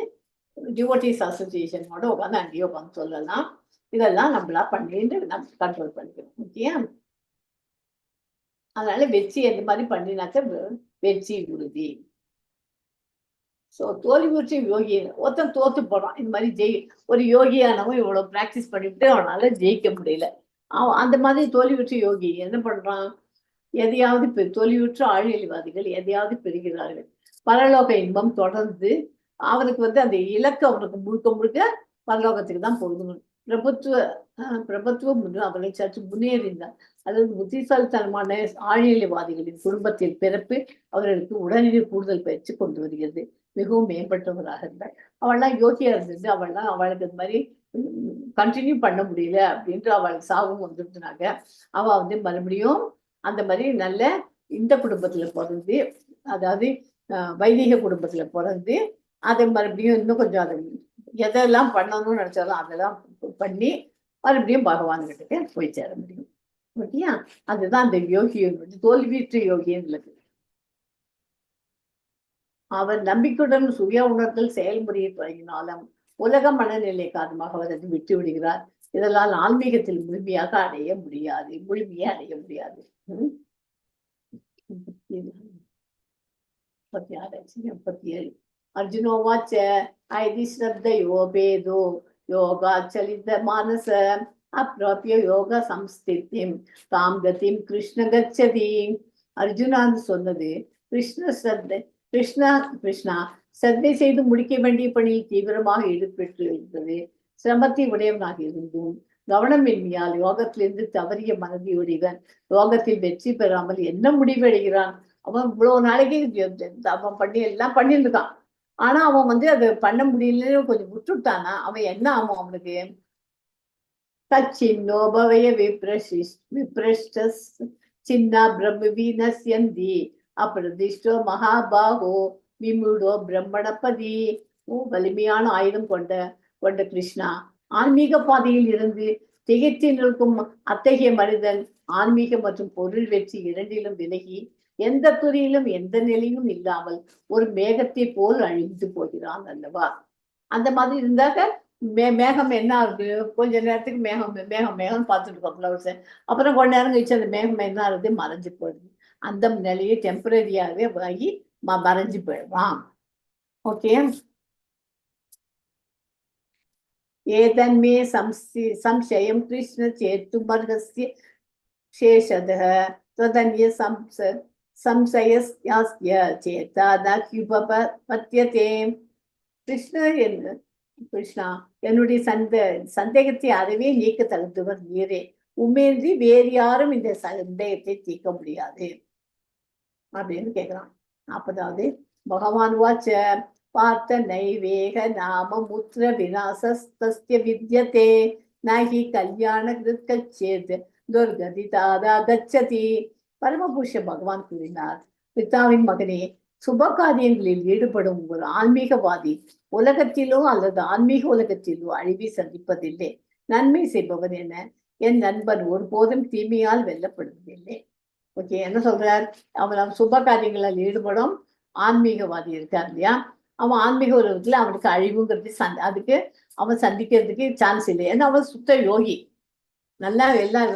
Speaker 2: டிவோட்டிஸ் அசோசியேஷனோட உட்காந்து அங்கேயே உட்காந்து சொல்லலாம். இதெல்லாம் நம்மளா பண்ணிட்டு நம்ம கண்ட்ரோல் பண்ணிக்கணும். ஓகேயா? அதனால வெற்றி எந்த மாதிரி பண்ணினாக்க வெற்றி உறுதி. ஸோ தோல்வியுற்ற யோகி ஒருத்தன் தோத்து போறான். இந்த மாதிரி ஒரு யோகியானவன் இவ்வளவு பிராக்டிஸ் பண்ணிவிட்டு அவனால ஜெயிக்க முடியல. அந்த மாதிரி தோல்வியுற்ற யோகி என்ன பண்றான்? எதையாவது தோல்வியுற்ற ஆழியல்வாதிகள் எதையாவது பெறுகிறார்கள். பரலோக இன்பம் தொடர்ந்து அவனுக்கு அந்த இலக்கு அவனுக்கு முழுக்க முழுக்க பரலோகத்துக்கு தான் போகுது. பிரபுத்துவம் அவனை சற்று முன்னேறினார். அதாவது புத்திசாலித்தனமான ஆழியல்வாதிகளின் குடும்பத்தில் பிறப்பு அவர்களுக்கு உடனடி கூடுதல் பயிற்சி கொண்டு வருகிறது. மிகவும் மேம்பட்டவராக இருந்தார். அவள்லாம் யோகியா இருந்தது. அவளுக்கு இது மாதிரி கண்டினியூ பண்ண முடியல அப்படின்ற அவளுக்கு சாவும் வந்துருந்தாங்க. அவ மறுபடியும் அந்த மாதிரி நல்ல இந்த குடும்பத்துல பிறந்து, அதாவது வைதிக குடும்பத்துல பிறந்து, அதை மறுபடியும் இன்னும் கொஞ்சம் அதை எதெல்லாம் பண்ணணும்னு நினைச்சாலும் அதெல்லாம் பண்ணி மறுபடியும் பகவான் கிட்ட போய் சேர முடியும். ஓகேயா? அதுதான் அந்த யோகியின் தோல்வியுற்ற யோகின்னு உள்ளது. அவர் நம்பிக்கையுடன் சுய உணர்தல் செயல்முறையை தொடங்கினாலும் உலக மனநிலை காரணமாக அவர் அதை விட்டு விடுகிறார். இதெல்லாம் ஆன்மீகத்தில் முழுமையாக அடைய முடியாது. முழுமையை அடைய முடியாது. 37 அர்ஜுனோவாச்ச ஐதி ஸ்ரத்தையோ பேதோ யோகாச்சலித மானச அப்ராபிய யோக சம்ஸ்தித்திம் தாம் கதிம் கிருஷ்ண கச்சதி. அர்ஜுனான்னு சொன்னது கிருஷ்ணா சத்தை செய்து முடிக்க வேண்டிய பணியில் தீவிரமாக ஈடுபட்டு இருந்தது. சிரமத்தை உடையவனாக இருந்தும் கவனமின்மையால் யோகத்திலிருந்து தவறிய மனதியுடையவன் யோகத்தில் வெற்றி பெறாமல் என்ன முடிவடைகிறான்? அவன் இவ்வளவு நாளைக்கு அவன் எல்லாம் பண்ணியிருக்கான். ஆனா அவன் அதை பண்ண முடியலன்னு கொஞ்சம் விட்டுட்டானா அவன் என்ன ஆகும்? அவனுக்கு தச்சின்னோபவய விப்ரஷ்டஸ் சின்னா பிரம்ம வீனஸ்யந்தி அப்பிரதிஷ்டோ மகாபாகோ விமுடோ பிரம்மணபதி. வலிமையான ஆயுதம் கொண்ட கிருஷ்ணா, ஆன்மீக பாதையில் இருந்து திகைத்து நிற்கும் அத்தகைய மனிதன் ஆன்மீக மற்றும் பொருள் வெற்றி இரண்டிலும் விலகி எந்த துறையிலும் எந்த நிலையும் இல்லாமல் ஒரு மேகத்தை போல் அழிந்து போகிறான் அல்லவா? அந்த மாதிரி இருந்தாக்க மேகம் என்ன ஆகுது? கொஞ்ச நேரத்துக்கு மேகம் பார்த்துட்டு இருக்கோம். அப்புறம் கொஞ்ச நேரம் கழிச்சு அந்த மேகம் என்ன ஆகுது? மறைஞ்சு போயிடுது. அந்த நிலையை டெம்பரரியாகவே ஆகி மறைஞ்சு போயிடுவான். ஓகே. ஏதன்மே சம்சயம் கிருஷ்ண சேத்துமர்கஸ்ய சேஷதः ததன்ய சம்சயஸ்ய சேதா நுபபத்யதே. கிருஷ்ணா, என்னுடைய சந்தேகத்தை அறவே நீக்க தகுந்தவர் நீரே. உண்மையின்றி வேறு யாரும் இந்த சந்தேகத்தை தீர்க்க முடியாது அப்படின்னு கேட்கிறான். அப்பதாவது பகவான் வாச்ச பார்த்த நைவேக நாம முத்திர விநாசஸ்தஸ்ய வித்யதே நகி கல்யாண கிருத்கச்சேத் துர்கதி தாதா கச்சதி. பரமபுருஷ பகவான் கூறினார், பிதாவின் மகனே, சுப காரியங்களில் ஈடுபடும் ஒரு ஆன்மீகவாதி உலகத்திலோ அல்லது ஆன்மீக உலகத்திலோ அழிவை சந்திப்பதில்லை. நன்மை செய்பவன் என என் நண்பன் ஒருபோதும் தீமையால் வெல்லப்படுவதில்லை. ஓகே, என்ன சொல்றார்? அவன் சுப காரியங்களில் ஈடுபடும் ஆன்மீகவாதி இருக்கார் இல்லையா? அவன் ஆன்மீக உலகத்துல அவனுக்கு அழிவுங்கிறது அதுக்கு அவன் சந்திக்கிறதுக்கு சான்ஸ் இல்லை. ஏன்னா அவன் சுத்த யோகி, நல்லா எல்லாம்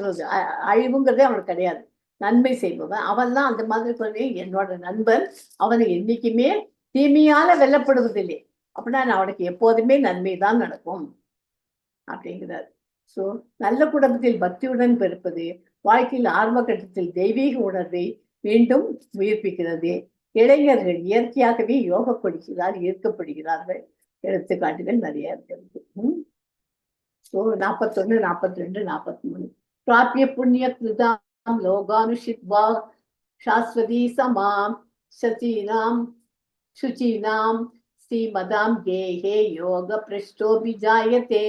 Speaker 2: அழிவுங்கிறதே அவனுக்கு கிடையாது. நன்மை செய்பவன் அவன் தான். அந்த மாதிரி சொல்லி என்னோட நண்பன் அவனை என்னைக்குமே தீமையால வெல்லப்படுவதில்லை. அப்படின்னா அவனுக்கு எப்போதுமே நன்மை தான் நடக்கும் அப்படிங்கிறார். ஸோ நல்ல குடும்பத்தில் பக்தியுடன் பிறப்பது வாழ்க்கையில் ஆரம்ப கட்டத்தில் தெய்வீக உணர்வை மீண்டும் உயிர்ப்பிக்கிறது. இளைஞர்கள் இயற்கையாகவே யோக கொடுக்கிறார் ஈர்க்கப்படுகிறார்கள். எடுத்துக்காட்டுகள் நிறைய இருக்கிறது. ஸோ 41, 42, 43 பிராபிய புண்ணிய கிருதாம் லோகானுஷித்வா சாஸ்வதி சமாம் சச்சீனாம் சுச்சீனாம் ஸ்ரீமதாம் கேஹே யோக பிரஷ்டோபிஜாயதே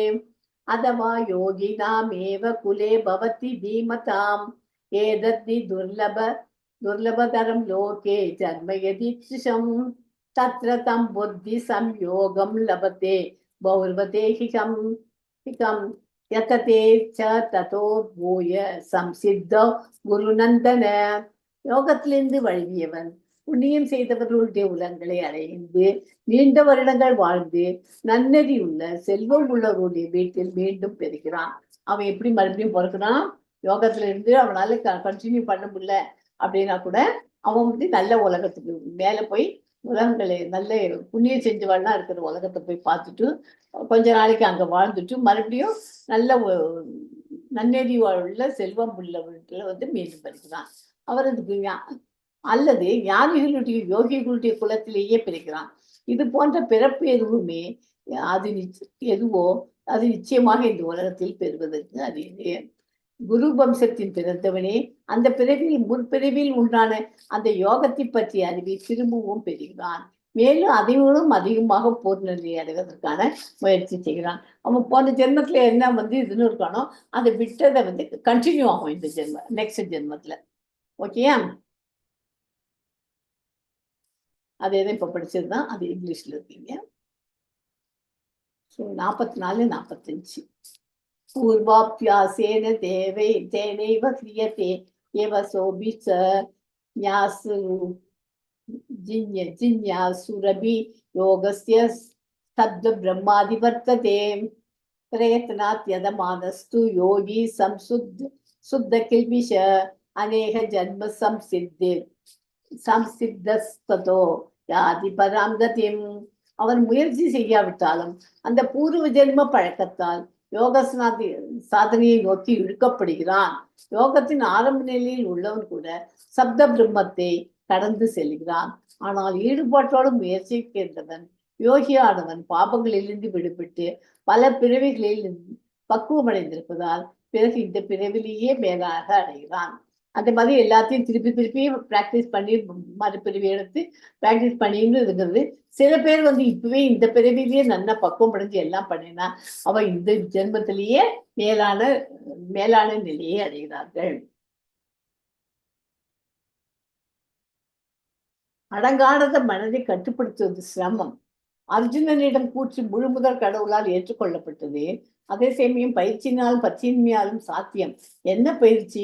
Speaker 2: அதவா யோகினாமேவ குலே பவதி தீமதாம் ஏதத்தி துர்லபதரம் லோகே ஜன்மயதிஷம் தத்ர தம் புத்தி சம்யோகம் லபதே பௌர்வதேஹிகம் யததே ச ததோ பூய சம்சித்த குருநந்தன. யோகத்திலிருந்து வழங்கியவன் புண்ணியம் செய்தவர்களுடைய உலகங்களை அடைந்து நீண்ட வருடங்கள் வாழ்ந்து நன்னெறி உள்ள செல்வம் உள்ளவருடைய வீட்டில் மீண்டும் பெறுகிறான். அவன் எப்படி மறுபடியும் பிறக்கிறான்? யோகத்துல இருந்து அவனால கண்டினியூ பண்ண முடியல அப்படின்னா கூட அவன் நல்ல உலகத்துக்கு மேல போய் உலகங்களை நல்ல புண்ணியம் செஞ்சவெல்லாம் இருக்கிற உலகத்தை போய் பார்த்துட்டு கொஞ்ச நாளைக்கு அங்க வாழ்ந்துட்டு மறுபடியும் நல்ல நன்னெறி உள்ள செல்வம் உள்ளவர்களை வந்து மீண்டும் பிறக்கிறான். அவரது அல்லது ஞானிகளுடைய யோகிகளுடைய குலத்திலேயே பிறக்கிறான். இது போன்ற பிறப்பு எதுவுமே அது எதுவோ அது நிச்சயமாக இந்த உலகத்தில் பெறுவதற்கு அது குரு வம்சத்தின் பிறந்தவனே அந்த பிறவியில் முற்பிறவியில் உண்டான அந்த யோகத்தை பற்றிய அறிவை திரும்பவும் பெறுகிறான். மேலும் அதையோடும் அதிகமாக பூர்ணநிலை அடைவதற்கான முயற்சி செய்கிறான். அவன் போன ஜென்மத்துல என்ன வந்து இதுன்னு இருக்கானோ அதை விட்டதை வந்து கண்டினியூ ஆகும் இந்த ஜென்மம், நெக்ஸ்ட் ஜென்மத்துல. ஓகேயா? அது எதை இப்ப படிச்சதுதான், அது இங்கிலீஷ்ல இருக்கீங்க. 44, 45. பூர்வாபியாசேன தேனைவ கிரியதே ஏவ சோபிச்ச ஞாசு ஜிஞ்ஞாசுரபி யோகஸ்ய சப்த பிரம்மாதிவர்த்ததே பிரயத்னாத் யதமானஸ்து யோகி சுத்த கில்பிஷ அநேக ஜன்ம சம்சித்தஸ்ததோ யாதி பராம் கதிம். அவன் முயற்சி செய்யாவிட்டாலும் அந்த பூர்வ ஜென்ம பழக்கத்தால் யோக சாதனையை நோக்கி இழுக்கப்படுகிறான். யோகத்தின் ஆரம்ப நிலையில் உள்ளவன் கூட சப்த பிரம்மத்தை கடந்து செல்கிறான். ஆனால் ஈடுபாட்டோடு முயற்சிக்கின்றவன் யோகியானவன் பாபங்களிலிருந்து விடுபட்டு பல பிறவிகளில் பக்குவமடைந்திருப்பதால் பிறகு இந்த பிறவிலேயே மேலாக அடைகிறான். அந்த மாதிரி எல்லாத்தையும் திருப்பி திருப்பி பிராக்டிஸ் பண்ணி மறுபிறவி எடுத்து பிராக்டிஸ் பண்ணின்னு இருக்கிறது. சில பேர் வந்து இப்பவே இந்த பிறவிலேயே நல்லா பக்குவம் அடைஞ்சு எல்லாம் பண்ணினா அவன் இந்த ஜென்மத்திலேயே மேலான நிலையை அடைகிறார்கள். அடங்கானத மனதை கட்டுப்படுத்துவது சிரமம். அர்ஜுனனிடம் கூற்று முழுமுதல் கடவுளால் ஏற்றுக்கொள்ளப்பட்டது. அதே சமயம் பயிற்சியினாலும் பற்றின்மையாலும் சாத்தியம். என்ன பயிற்சி?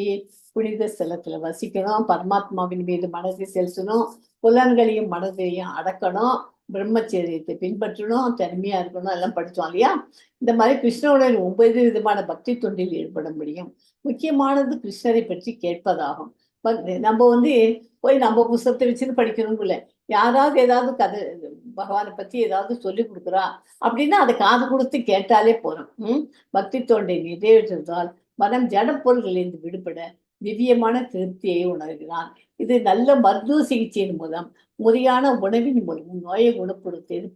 Speaker 2: புனித ஸ்தலத்துல வசிக்கணும், பரமாத்மாவின் மீது மனதை செலுத்தணும், புலன்களையும் மனதையும் அடக்கணும், பிரம்மச்சரியத்தை பின்பற்றணும், தனிமையா இருக்கணும், எல்லாம் படிச்சோம் இல்லையா? இந்த மாதிரி கிருஷ்ணனுடன் 9 விதமான பக்தி தொண்டில் ஈடுபட முடியும். முக்கியமானது கிருஷ்ணரை பற்றி கேட்பதாகும். நம்ம வந்து போய் நம்ம புத்தகத்தை வச்சுன்னு படிக்கணும் இல்லை. யாராவது ஏதாவது கதை பகவானை பத்தி ஏதாவது சொல்லி கொடுக்குறா அப்படின்னா அதை காது கொடுத்து கேட்டாலே போறோம். பக்தி தொண்டை நிறைவேற்றுவதால் மனம் ஜட பொருள்களிலிருந்து விடுபட திவ்யமான திருப்தியை உணர்கிறான். இது நல்ல மருத்துவ சிகிச்சையின் மூலம் முறையான உணவின் மூலம் நோயை குணப்படுத்தியது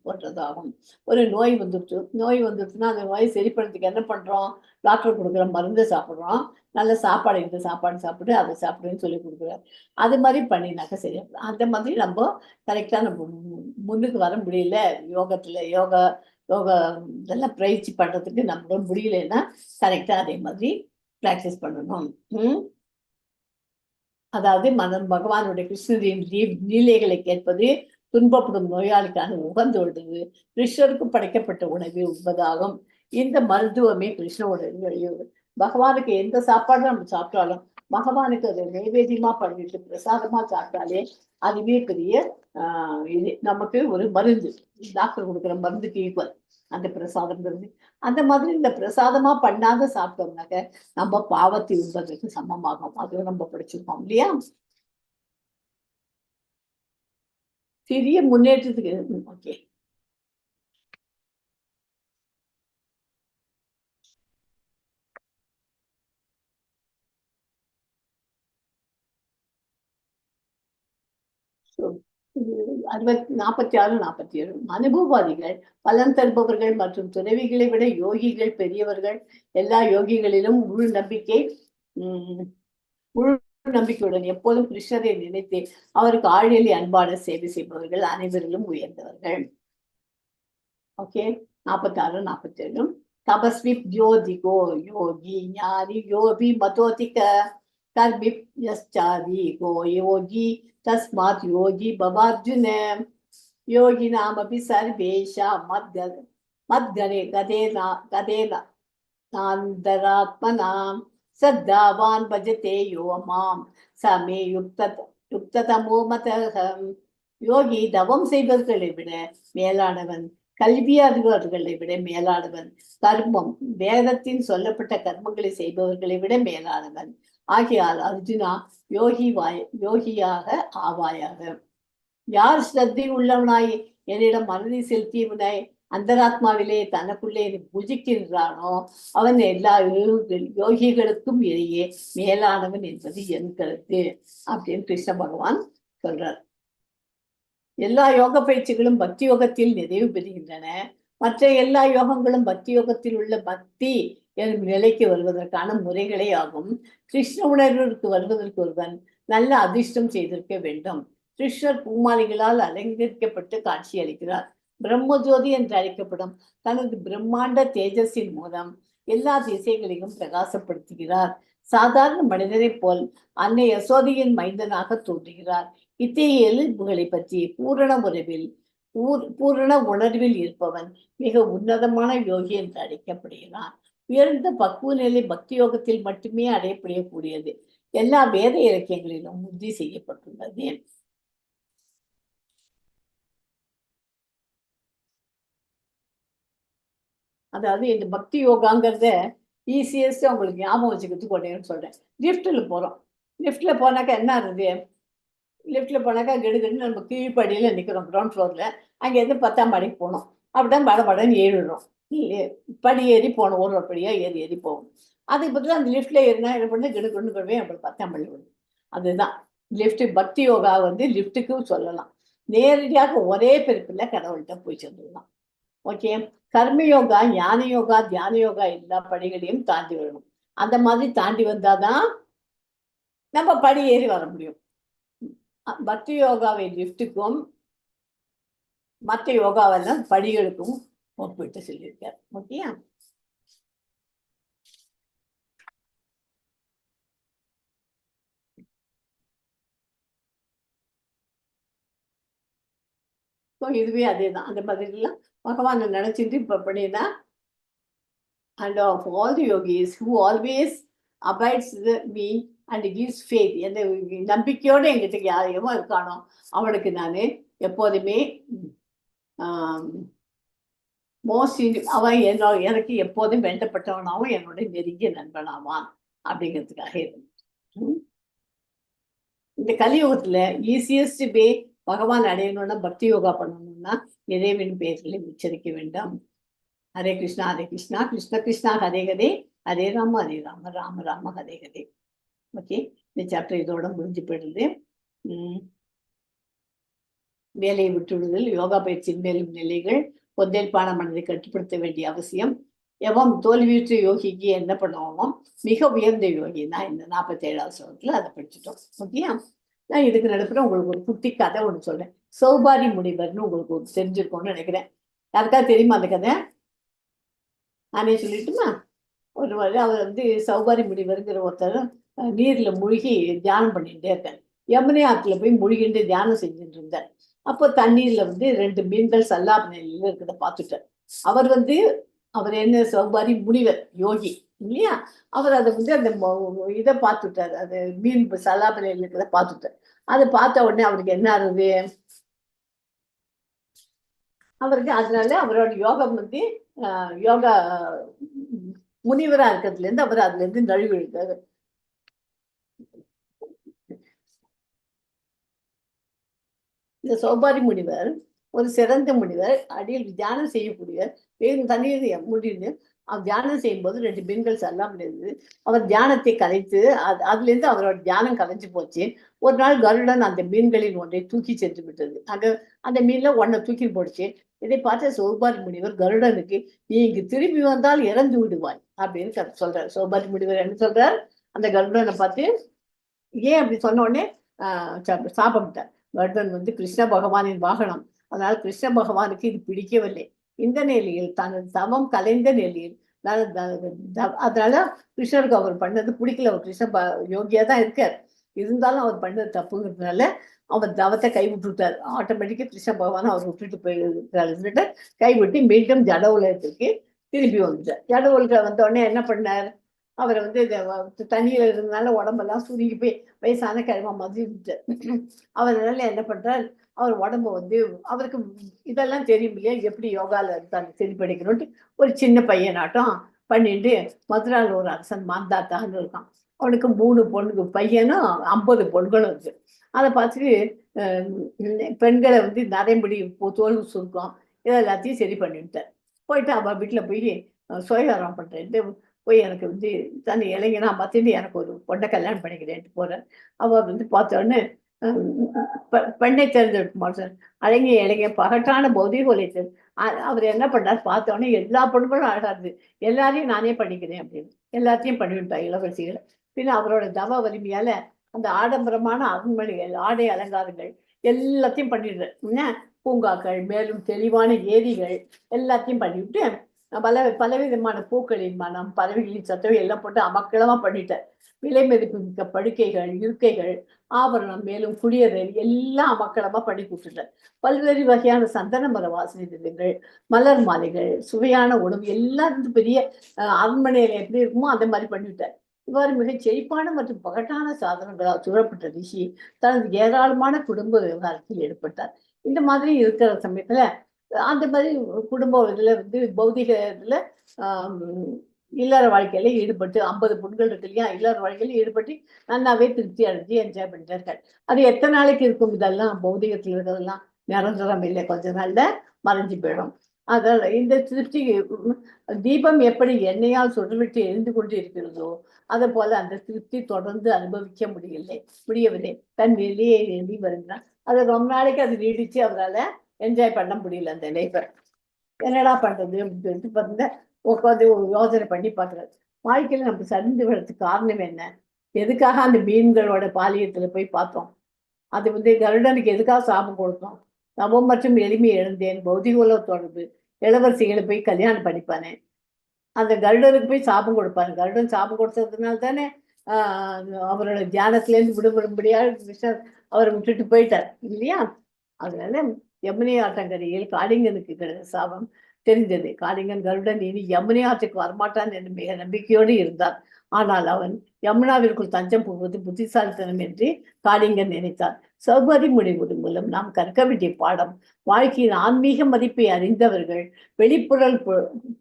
Speaker 2: போன்றதாகும். ஒரு நோய் வந்துடுச்சுன்னா அந்த நோயை சரிப்படுறதுக்கு என்ன பண்றோம்? டாக்டர் கொடுக்குற மருந்தை சாப்பிட்றோம், நல்ல சாப்பாடு இந்த சாப்பாடு சாப்பிட்டு அதை சாப்பிடுன்னு சொல்லி கொடுக்குறாரு. அது மாதிரி பண்ணினாக்க சரி. அந்த மாதிரி நம்ம கரெக்டா நம்ம முன்னுக்கு வர முடியல யோகா இதெல்லாம் பயிற்சி பண்றதுக்கு நம்மளால முடியலன்னா கரெக்டா அதே மாதிரி பிராக்டிஸ் பண்ணணும். அதாவது பகவானுடைய கிருஷ்ணரின் லீலைகளை கேட்பது துன்பப்படும் நோயாளிக்கான உகந்து உள்ளது. கிருஷ்ணருக்கு படைக்கப்பட்ட உணவை உண்பதாகும். இந்த மருத்துவமே கிருஷ்ணனுடைய பகவானுக்கு எந்த சாப்பாடு நம்ம சாப்பிட்டாலும் பகவானுக்கு அதை நைவேத்தியமா பண்ணிட்டு பிரசாதமா சாப்பிட்டாலே அதுவே பெரிய இது நமக்கு ஒரு மருந்து. டாக்டர் கொடுக்குற மருந்துக்கு ஈக்குவல் அந்த பிரசாதம்ங்கிறது. அந்த மாதிரி இந்த பிரசாதமா பண்ணாத சாப்பிட்டோம்னாக்க நம்ம பாவத்தை உண்பதற்கு சமமாகும். அதுவும் நம்ம படிச்சிருக்கோம் இல்லையா? சிறிய முன்னேற்றத்துக்கு ஓகே. So 46, 47 அனுபவவாதிகள், பலன் தருபவர்கள் மற்றும் துறவிகளை விட யோகிகள் பெரியவர்கள். எல்லா யோகிகளிலும் முழு நம்பிக்கையுடன் எப்போதும் கிருஷ்ணரை நினைத்து அவருக்கு ஆழியலி அன்பான சேவை செய்பவர்கள் அனைவரிலும் உயர்ந்தவர்கள். ஓகே. 46, 47 தபஸ்வி ஜோதிகோ யோகி ஞானி யோகி மதோதிக கர்மிப்யஸ்சாதி கோ யோகி தஸ்மாத் யோகி பவார்ஜுன யோகி நாமபி சர்வேஷா மத்கனே கதேனாந்தராத்மனாம் சத்தாவான் பஜதே யோமாம் சமே யுக்ததமோ மதகம். யோகி தவம் செய்பவர்களை விட மேலானவன், கல்வி அறிவர்களை விட மேலானவன், கர்மம் வேதத்தின் சொல்லப்பட்ட கர்மங்களை செய்பவர்களை விட மேலானவன். ஆகையால் அர்ஜுனா யோகியாக ஆவாயாக. யார் ஸ்ரத்தை உள்ளவனாய் என்னிடம் மனதை செலுத்தியவனாய் அந்தராத்மாவிலே தனக்குள்ளே பூஜிக்கின்றானோ அவன் எல்லா யோகிகளுக்கும் இடையே மேலானவன் என்பது என் கருத்து அப்படின்னு கிருஷ்ண பகவான் சொல்றார். எல்லா யோக பயிற்சிகளும் பக்தி யோகத்தில் நிறைவு பெறுகின்றன. மற்ற எல்லா யோகங்களும் பக்தி யோகத்தில் உள்ள பக்தி எனும் நிலைக்கு வருவதற்கான முறைகளே ஆகும். கிருஷ்ண உணர்விற்கு வருவதற்கு ஒருவன் நல்ல அதிர்ஷ்டம் செய்திருக்க வேண்டும். கிருஷ்ணர் பூமாலைகளால் அலங்கரிக்கப்பட்டு காட்சி அளிக்கிறார். பிரம்மஜோதி என்று அழைக்கப்படும் தனது பிரம்மாண்ட தேஜஸின் மூலம் எல்லா திசைகளையும் பிரகாசப்படுத்துகிறார். சாதாரண மனிதனைப் போல் அன்னை யசோதையின் மைந்தனாக தோன்றுகிறார். இத்தகைய இயல்புகளை பற்றி பூரண உணர்வில் இருப்பவன் மிக உன்னதமான யோகி என்று அழைக்கப்படுகிறான். உயர்ந்த பக்குவ நிலை பக்தி யோகத்தில் மட்டுமே அடையப்படக்கூடியது. எல்லா வேத இலக்கியங்களிலும் உறுதி செய்யப்பட்டுள்ளது. அதாவது இந்த பக்தி யோகாங்கிறத ஈஸியஸ்ட் உங்களுக்கு ஞாபகம் வச்சுக்கிறதுக்கு உடனேன்னு சொல்றேன். லிஃப்ட்ல போறோம். லிஃப்ட்ல போனாக்கா என்ன ஆகுது? லிஃப்ட்ல போனாக்கா கெடுகெடுன்னு நம்ம கீழ்ப்படியில நிற்கிறோம் கிரவுண்ட் ஃப்ளோர்ல. அங்கேருந்து 10ஆம் மாடிக்கு போகணும். அப்படிதான் படபடன்னு ஏறிடுறோம். படி ஏறி போகணும். ஒரு படியா ஏறி போகணும். அதுக்கு பதிலாக அந்த லிஃப்ட்ல ஏறினா என்ன பண்ண கெடுகெடுன்னு போய் அப்புறம் 10ஆம் பள்ளி விடும். அதுதான் லிஃப்ட். பக்தி யோகா லிஃப்ட்டுக்கும் சொல்லலாம். நேரடியாக ஒரே பிறப்பில் கடவுள்கிட்ட போய் சேர்ந்துடலாம். ஓகே. கர்மயோகா, ஞான யோகா, தியான யோகா எல்லா படிகளையும் தாண்டி வரணும். அந்த மாதிரி தாண்டி வந்தாதான் நம்ம படி ஏறி வர முடியும். பக்தி யோகாவை லிஃப்ட்டுக்கும் மற்ற யோகாவெல்லாம் படிகளுக்கும் ஒப்பிட்டு சொல்லியிருக்கார். ஓகே. இதுவே அதேதான். அந்த மாதிரிலாம் பகவான் நினைச்சிட்டு இப்ப பண்ணினா and of all the yogis who always abides me and gives faith, எந்த நம்பிக்கையோடு எங்கிட்ட யாரையுமோ இருக்கானோ அவனுக்கு நான் எப்போதுமே அவன் எனக்கு எப்போதும் வேண்டப்பட்டவனாகவும் என்னுடைய நெருங்கிய நண்பனாவான் அப்படிங்கிறதுக்காக இருந்து இந்த கலியுகத்துல ஈஸியஸ்ட் வே பகவான் அடையணும்னா பக்தி யோகா பண்ணணும்னா இறைவன் பெயர்களை உச்சரிக்க வேண்டாம். ஹரே கிருஷ்ணா கிருஷ்ண கிருஷ்ணா ஹரே ஹரே, ஹரே ராம ராம ராம ஹரே ஹரே. ஓகே. இந்த சாப்டர் இதோட முடிஞ்சு போயிடுது. வேலையை விட்டுவிடுதல், யோகா பயிற்சியின் மேலும் நிலைகள், கொந்தேற்பான மனதை கட்டுப்படுத்த வேண்டிய அவசியம், எவன் தோல்வியுற்ற யோகிக்கு என்ன பண்ணுவோமோ மிக உயர்ந்த யோகி தான் இந்த 47வது ஸ்லோகத்துல அதை படிச்சுட்டோம். ஓகேயா. நான் இதுக்கு நடுப்புற உங்களுக்கு ஒரு குட்டி கதை ஒன்று சொல்றேன். சௌபாரி முனிவர்னு உங்களுக்கு தெரிஞ்சிருக்கோம்னு நினைக்கிறேன். யாருக்காவது தெரியுமா அந்த கதை? நானே சொல்லிட்டுமா. ஒரு வரை அவர் சௌபாரி முனிவருங்கிற ஒருத்தர் நீர்ல மூழ்கி தியானம் பண்ணிட்டே இருக்காரு. யமுனை ஆற்றுல போய் மூழ்கிட்டு தியானம் செஞ்சுட்டு இருந்தார். அப்போ தண்ணீர்ல 2 மீன்கள் சல்லாப நிலையில இருக்கிறத பார்த்துட்டார். அவர் என்ன சௌபாரி முனிவர் யோகி இல்லையா? அவர் அதை அந்த இதை பார்த்துட்டார். அது மீன் சல்லாப நிலையில இருக்கிறத பார்த்துட்டார். அதை பார்த்த உடனே அவருக்கு என்ன ஆகுது? அவருக்கு அதனால அவரோட யோகம் யோகா முனிவரா இருக்கிறதுல இருந்து அவர் அதுல இருந்து நழுவி இருக்காரு. இந்த சௌபாரி முனிவர் ஒரு சிறந்த முனிவர், அடியில் தியானம் செய்யக்கூடியவர். வேறு தண்ணீர் முடிந்து அவர் தியானம் செய்யும்போது 2 மீன்கள் சல்லாமல் இருந்தது. அவர் தியானத்தை கலைத்து அதுல இருந்து அவரோட தியானம் கலைஞ்சு போச்சு. ஒரு நாள் கருடன் அந்த மீன்களின் ஒன்றை தூக்கி சென்று விட்டது. அந்த மீன்ல ஒன்றை தூக்கி போடுச்சு. இதை பார்த்த சௌபாரி முனிவர் கருடனுக்கு, நீ இங்கு திரும்பி வந்தால் இறந்து விடுவாய் அப்படின்னு சொல்றார். சௌபாரி முனிவர் என்ன சொல்றார்? அந்த கருடனை பார்த்து ஏன் அப்படி சொன்ன உடனே சாபமிட்டார். கருடன் கிருஷ்ண பகவானின் வாகனம். அதனால கிருஷ்ண பகவானுக்கு இது பிடிக்கவில்லை. இந்த நிலையில் தனது தவம் கலைந்த நிலையில் அதனால கிருஷ்ணருக்கு அவர் பண்ணது பிடிக்கல. அவர் கிருஷ்ண யோகியா தான் இருக்கார். இருந்தாலும் அவர் பண்ணது தப்புங்கிறதுனால அவர் தவத்தை கைவிட்டுட்டார். ஆட்டோமேட்டிக்கா கிருஷ்ண பகவான் அவர் விட்டுட்டு போயிருக்காரு. கைவிட்டு மீண்டும் ஜட உலகத்துக்கு திரும்பி வந்துட்டார். ஜட உலக வந்த உடனே என்ன பண்ணார்? அவர் தண்ணியில இருந்தனால உடம்பெல்லாம் சுருங்கி போய் வயசான கிழமை மாதிரி விட்டார். அவரால் என்ன பண்றார்? அவர் உடம்பு அவருக்கு இதெல்லாம் தெரியும் இல்லையா, எப்படி யோகால தான் செடிப்படிக்கணும்ட்டு ஒரு சின்ன பையனாட்டம் பண்ணிட்டு மதுரால் ஒரு அரசன் மாந்தாத்தான்னு இருக்கான். அவனுக்கு 3 பையனும் 50 பொண்களும் இருக்கு. அதை பார்த்துட்டு பெண்களை நரைமுடி தோல் சுருக்கம் இதை எல்லாத்தையும் சரி பண்ணிவிட்டேன். போயிட்டு அவள் வீட்டில் போய் சுயகாரம் பண்ணுறேன்ட்டு போய் எனக்கு வந்து தன் இளைஞனா மாற்றிட்டு எனக்கு ஒரு பொண்ணை கல்யாணம் பண்ணிக்கிறேன்ட்டு போகிறேன். அவள் வந்து பார்த்தோன்னே பெண்ணை தேர்ந்தெடுக்க மாட்டேன். அழகிய இளைஞர் பகட்டான பௌதிக உழைத்தல். அவர் என்ன பண்ணார் பார்த்தோன்னே எல்லா பொண்ணுகளும் அழகாது, எல்லாரையும் நானே பண்ணிக்கிறேன் அப்படின்னு எல்லாத்தையும் பண்ணிவிட்டா இளவரசிகளை. பின்ன அவரோட தவ வலிமையால அந்த ஆடம்பரமான அரண்மனைகள், ஆடை அலங்காரங்கள் எல்லாத்தையும் பண்ணிடுறேன். என்ன பூங்காக்கள், மேலும் தெளிவான ஏரிகள் எல்லாத்தையும் பண்ணிவிட்டு பலவிதமான பூக்களின் மனம், பறவைகளின் சத்தம் எல்லாம் போட்டு அமக்களமா பண்ணிட்டேன். விலை மதிப்பு மிக்க படுக்கைகள், இருக்கைகள், ஆபரணம், மேலும் குளியறை எல்லாம் அமக்களமா பண்ணி கொடுத்துட்டேன். பல்வேறு வகையான சந்தன மர வாசனை திட்டங்கள், மலர் மாலைகள், சுவையான உணவு எல்லாம் இருந்து பெரிய அரண்மனையில எப்படி இருக்குமோ அந்த மாதிரி பண்ணிவிட்டேன். இவ்வாறு மிகச் செழிப்பான மற்றும் பகட்டான சாதனங்களால் சூழப்பட்ட ரிஷி தனது ஏராளமான குடும்ப விவகாரத்தில் ஈடுபட்டார். இந்த மாதிரி இருக்கிற சமயத்துல அந்த மாதிரி குடும்ப இதுல வந்து பௌதிக இதுல இல்லற வாழ்க்கையில ஈடுபட்டு 50 பெண்கள் இருக்கு இல்லையா, இல்லற வாழ்க்கையில ஈடுபட்டு நல்லாவே திருப்தி அடைஞ்சு என்ஜாய் பண்ணிட்டார்கள். அது எத்தனை நாளைக்கு இருக்கும்? இதெல்லாம் பௌதிகத்தில் இருக்கிறதெல்லாம் நிரந்தரம் இல்லை, கொஞ்ச நாள்ல மறைஞ்சு போயிடும். அதனால இந்த திருப்தி தீபம் எப்படி எண்ணெயால் சுடர்விட்டு எரிந்து கொண்டு இருக்கிறதோ அதை போல அந்த திருப்தி தொடர்ந்து அனுபவிக்க முடியவில்லை. தன் வெளியே எழுதி வருகிறான். அது ரொம்ப நாளைக்கு அது நீடிச்சு அவரால் என்ஜாய் பண்ண முடியல. அந்த லைஃபை என்னடா பண்றது அப்படின்னு சொல்லிட்டு பார்த்தீங்கன்னா உட்காந்து ஒரு யோசனை பண்ணி பார்க்குறாரு. வாழ்க்கையில நம்ம சரிந்து விடுறதுக்கு காரணம் என்ன? எதுக்காக அந்த மீன்களோட பாலியத்துல போய் பார்த்தோம்? அது வந்து கருடனுக்கு எதுக்காக சாபம் கொடுத்தோம்? நவம் மற்றும் எளிமை எழுந்தேன், பௌதிக உலக தொடர்பு, இளவரசிகளை போய் கல்யாணம் பண்ணிப்பானே, அந்த கருடனுக்கு போய் சாபம் கொடுப்பாரு. கருடன் சாபம் கொடுத்ததுனால தானே அவரோட தியானத்திலேருந்து விடுபடும்படியாக கிருஷ்ணர் அவரை விட்டுட்டு போயிட்டார் இல்லையா? அதனால யமுனை ஆற்றங்கரையில் காளிங்கனுக்கு சாபம் தெரிந்தது. காளிங்கன் கருடன் இனி யமுனை ஆற்றுக்கு வரமாட்டான் என்று மிக நம்பிக்கையோடு இருந்தார். ஆனால் அவன் யமுனாவிற்குள் தஞ்சம் புகுவது புத்திசாலித்தனம் என்று காளிங்கன் நினைத்தார். சௌகரி முடிவு மூலம் நாம் கற்க வேண்டிய பாடம்: வாழ்க்கையின் ஆன்மீக மதிப்பை அறிந்தவர்கள் வெளிப்புறல்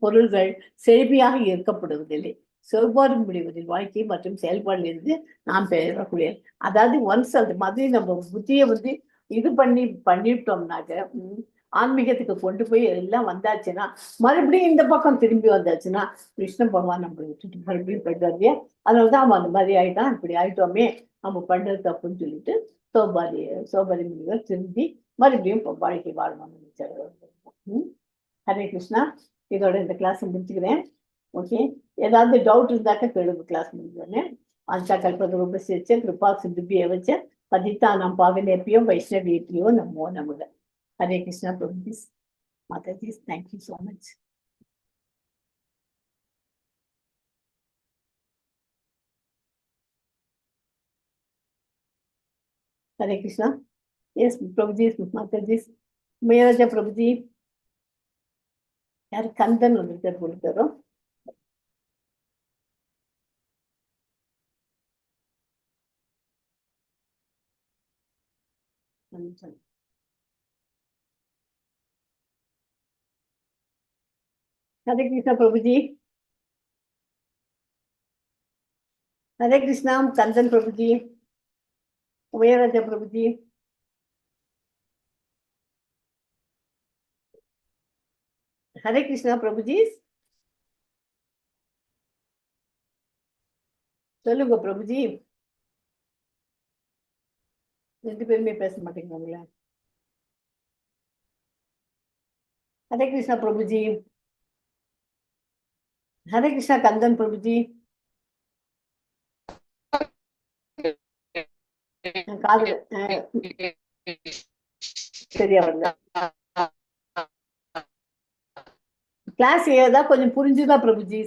Speaker 2: பொருள்கள் செழிமையாக ஈர்க்கப்படுவதில்லை. செவ்வாறு முடிவதில் வாழ்க்கை மற்றும் செயல்பாடிலிருந்து நாம் பெறக்கூடிய, அதாவது ஒன்ஸ் அந்த மாதிரி நம்ம புத்தியை வந்து இது பண்ணிட்டோம்னாக்க ஆன்மீகத்துக்கு கொண்டு போய் எல்லாம் வந்தாச்சுன்னா மறுபடியும் இந்த பக்கம் திரும்பி வந்தாச்சுன்னா கிருஷ்ண பகவான் நம்மளை விட்டுட்டு மறுபடியும் போயிட்டு இல்லையா? அதனாலதான் அவன் அந்த மாதிரி ஆயிட்டான். இப்படி ஆயிட்டோமே நம்ம பண்றது தப்புன்னு சொல்லிட்டு சோபாரி முனிவர் திரும்பி மறுபடியும் வாழ்க்கை வாழணும்னு நினைச்சாரு. ஹரே கிருஷ்ணா. இதோட இந்த கிளாஸ் முடிச்சுக்கிறேன். ஓகே, ஏதாவது டவுட் இருந்தாக்க கேளுங்க. கிளாஸ் முடிஞ்சோடனே ஆஞ்சா கல்பதரூபஸ்ய கிருபா சிந்துபிய வச்ச பதித்தானாம் பாவனேபியோ வைஷ்ணவேபியோ நமோ நமக. Hare Krishna, Prabhuji, Mataji, thank you so much. Hare Krishna. Yes, Prabhuji, Mataji, Mayaraja Prabhuji. यार कंदन வந்துட்டார் போலுக்காரோ. हरे कृष्णा प्रभु जी. हरे कृष्णा कंदन प्रभु जी, उभयराजा प्रभु जी. हरे कृष्णा प्रभु जी. சொல்லுங்க பிரபுஜி. ரெண்டு பேருமே பேச மாட்டேங்கிறாங்களே. हरे कृष्णा प्रभु जी. हरे कृष्णा कंदन प्रभु जी. காது சரியா வரல. கிளாஸ் ஏதா கொஞ்சம் புரிஞ்சுதா பிரபுஜி?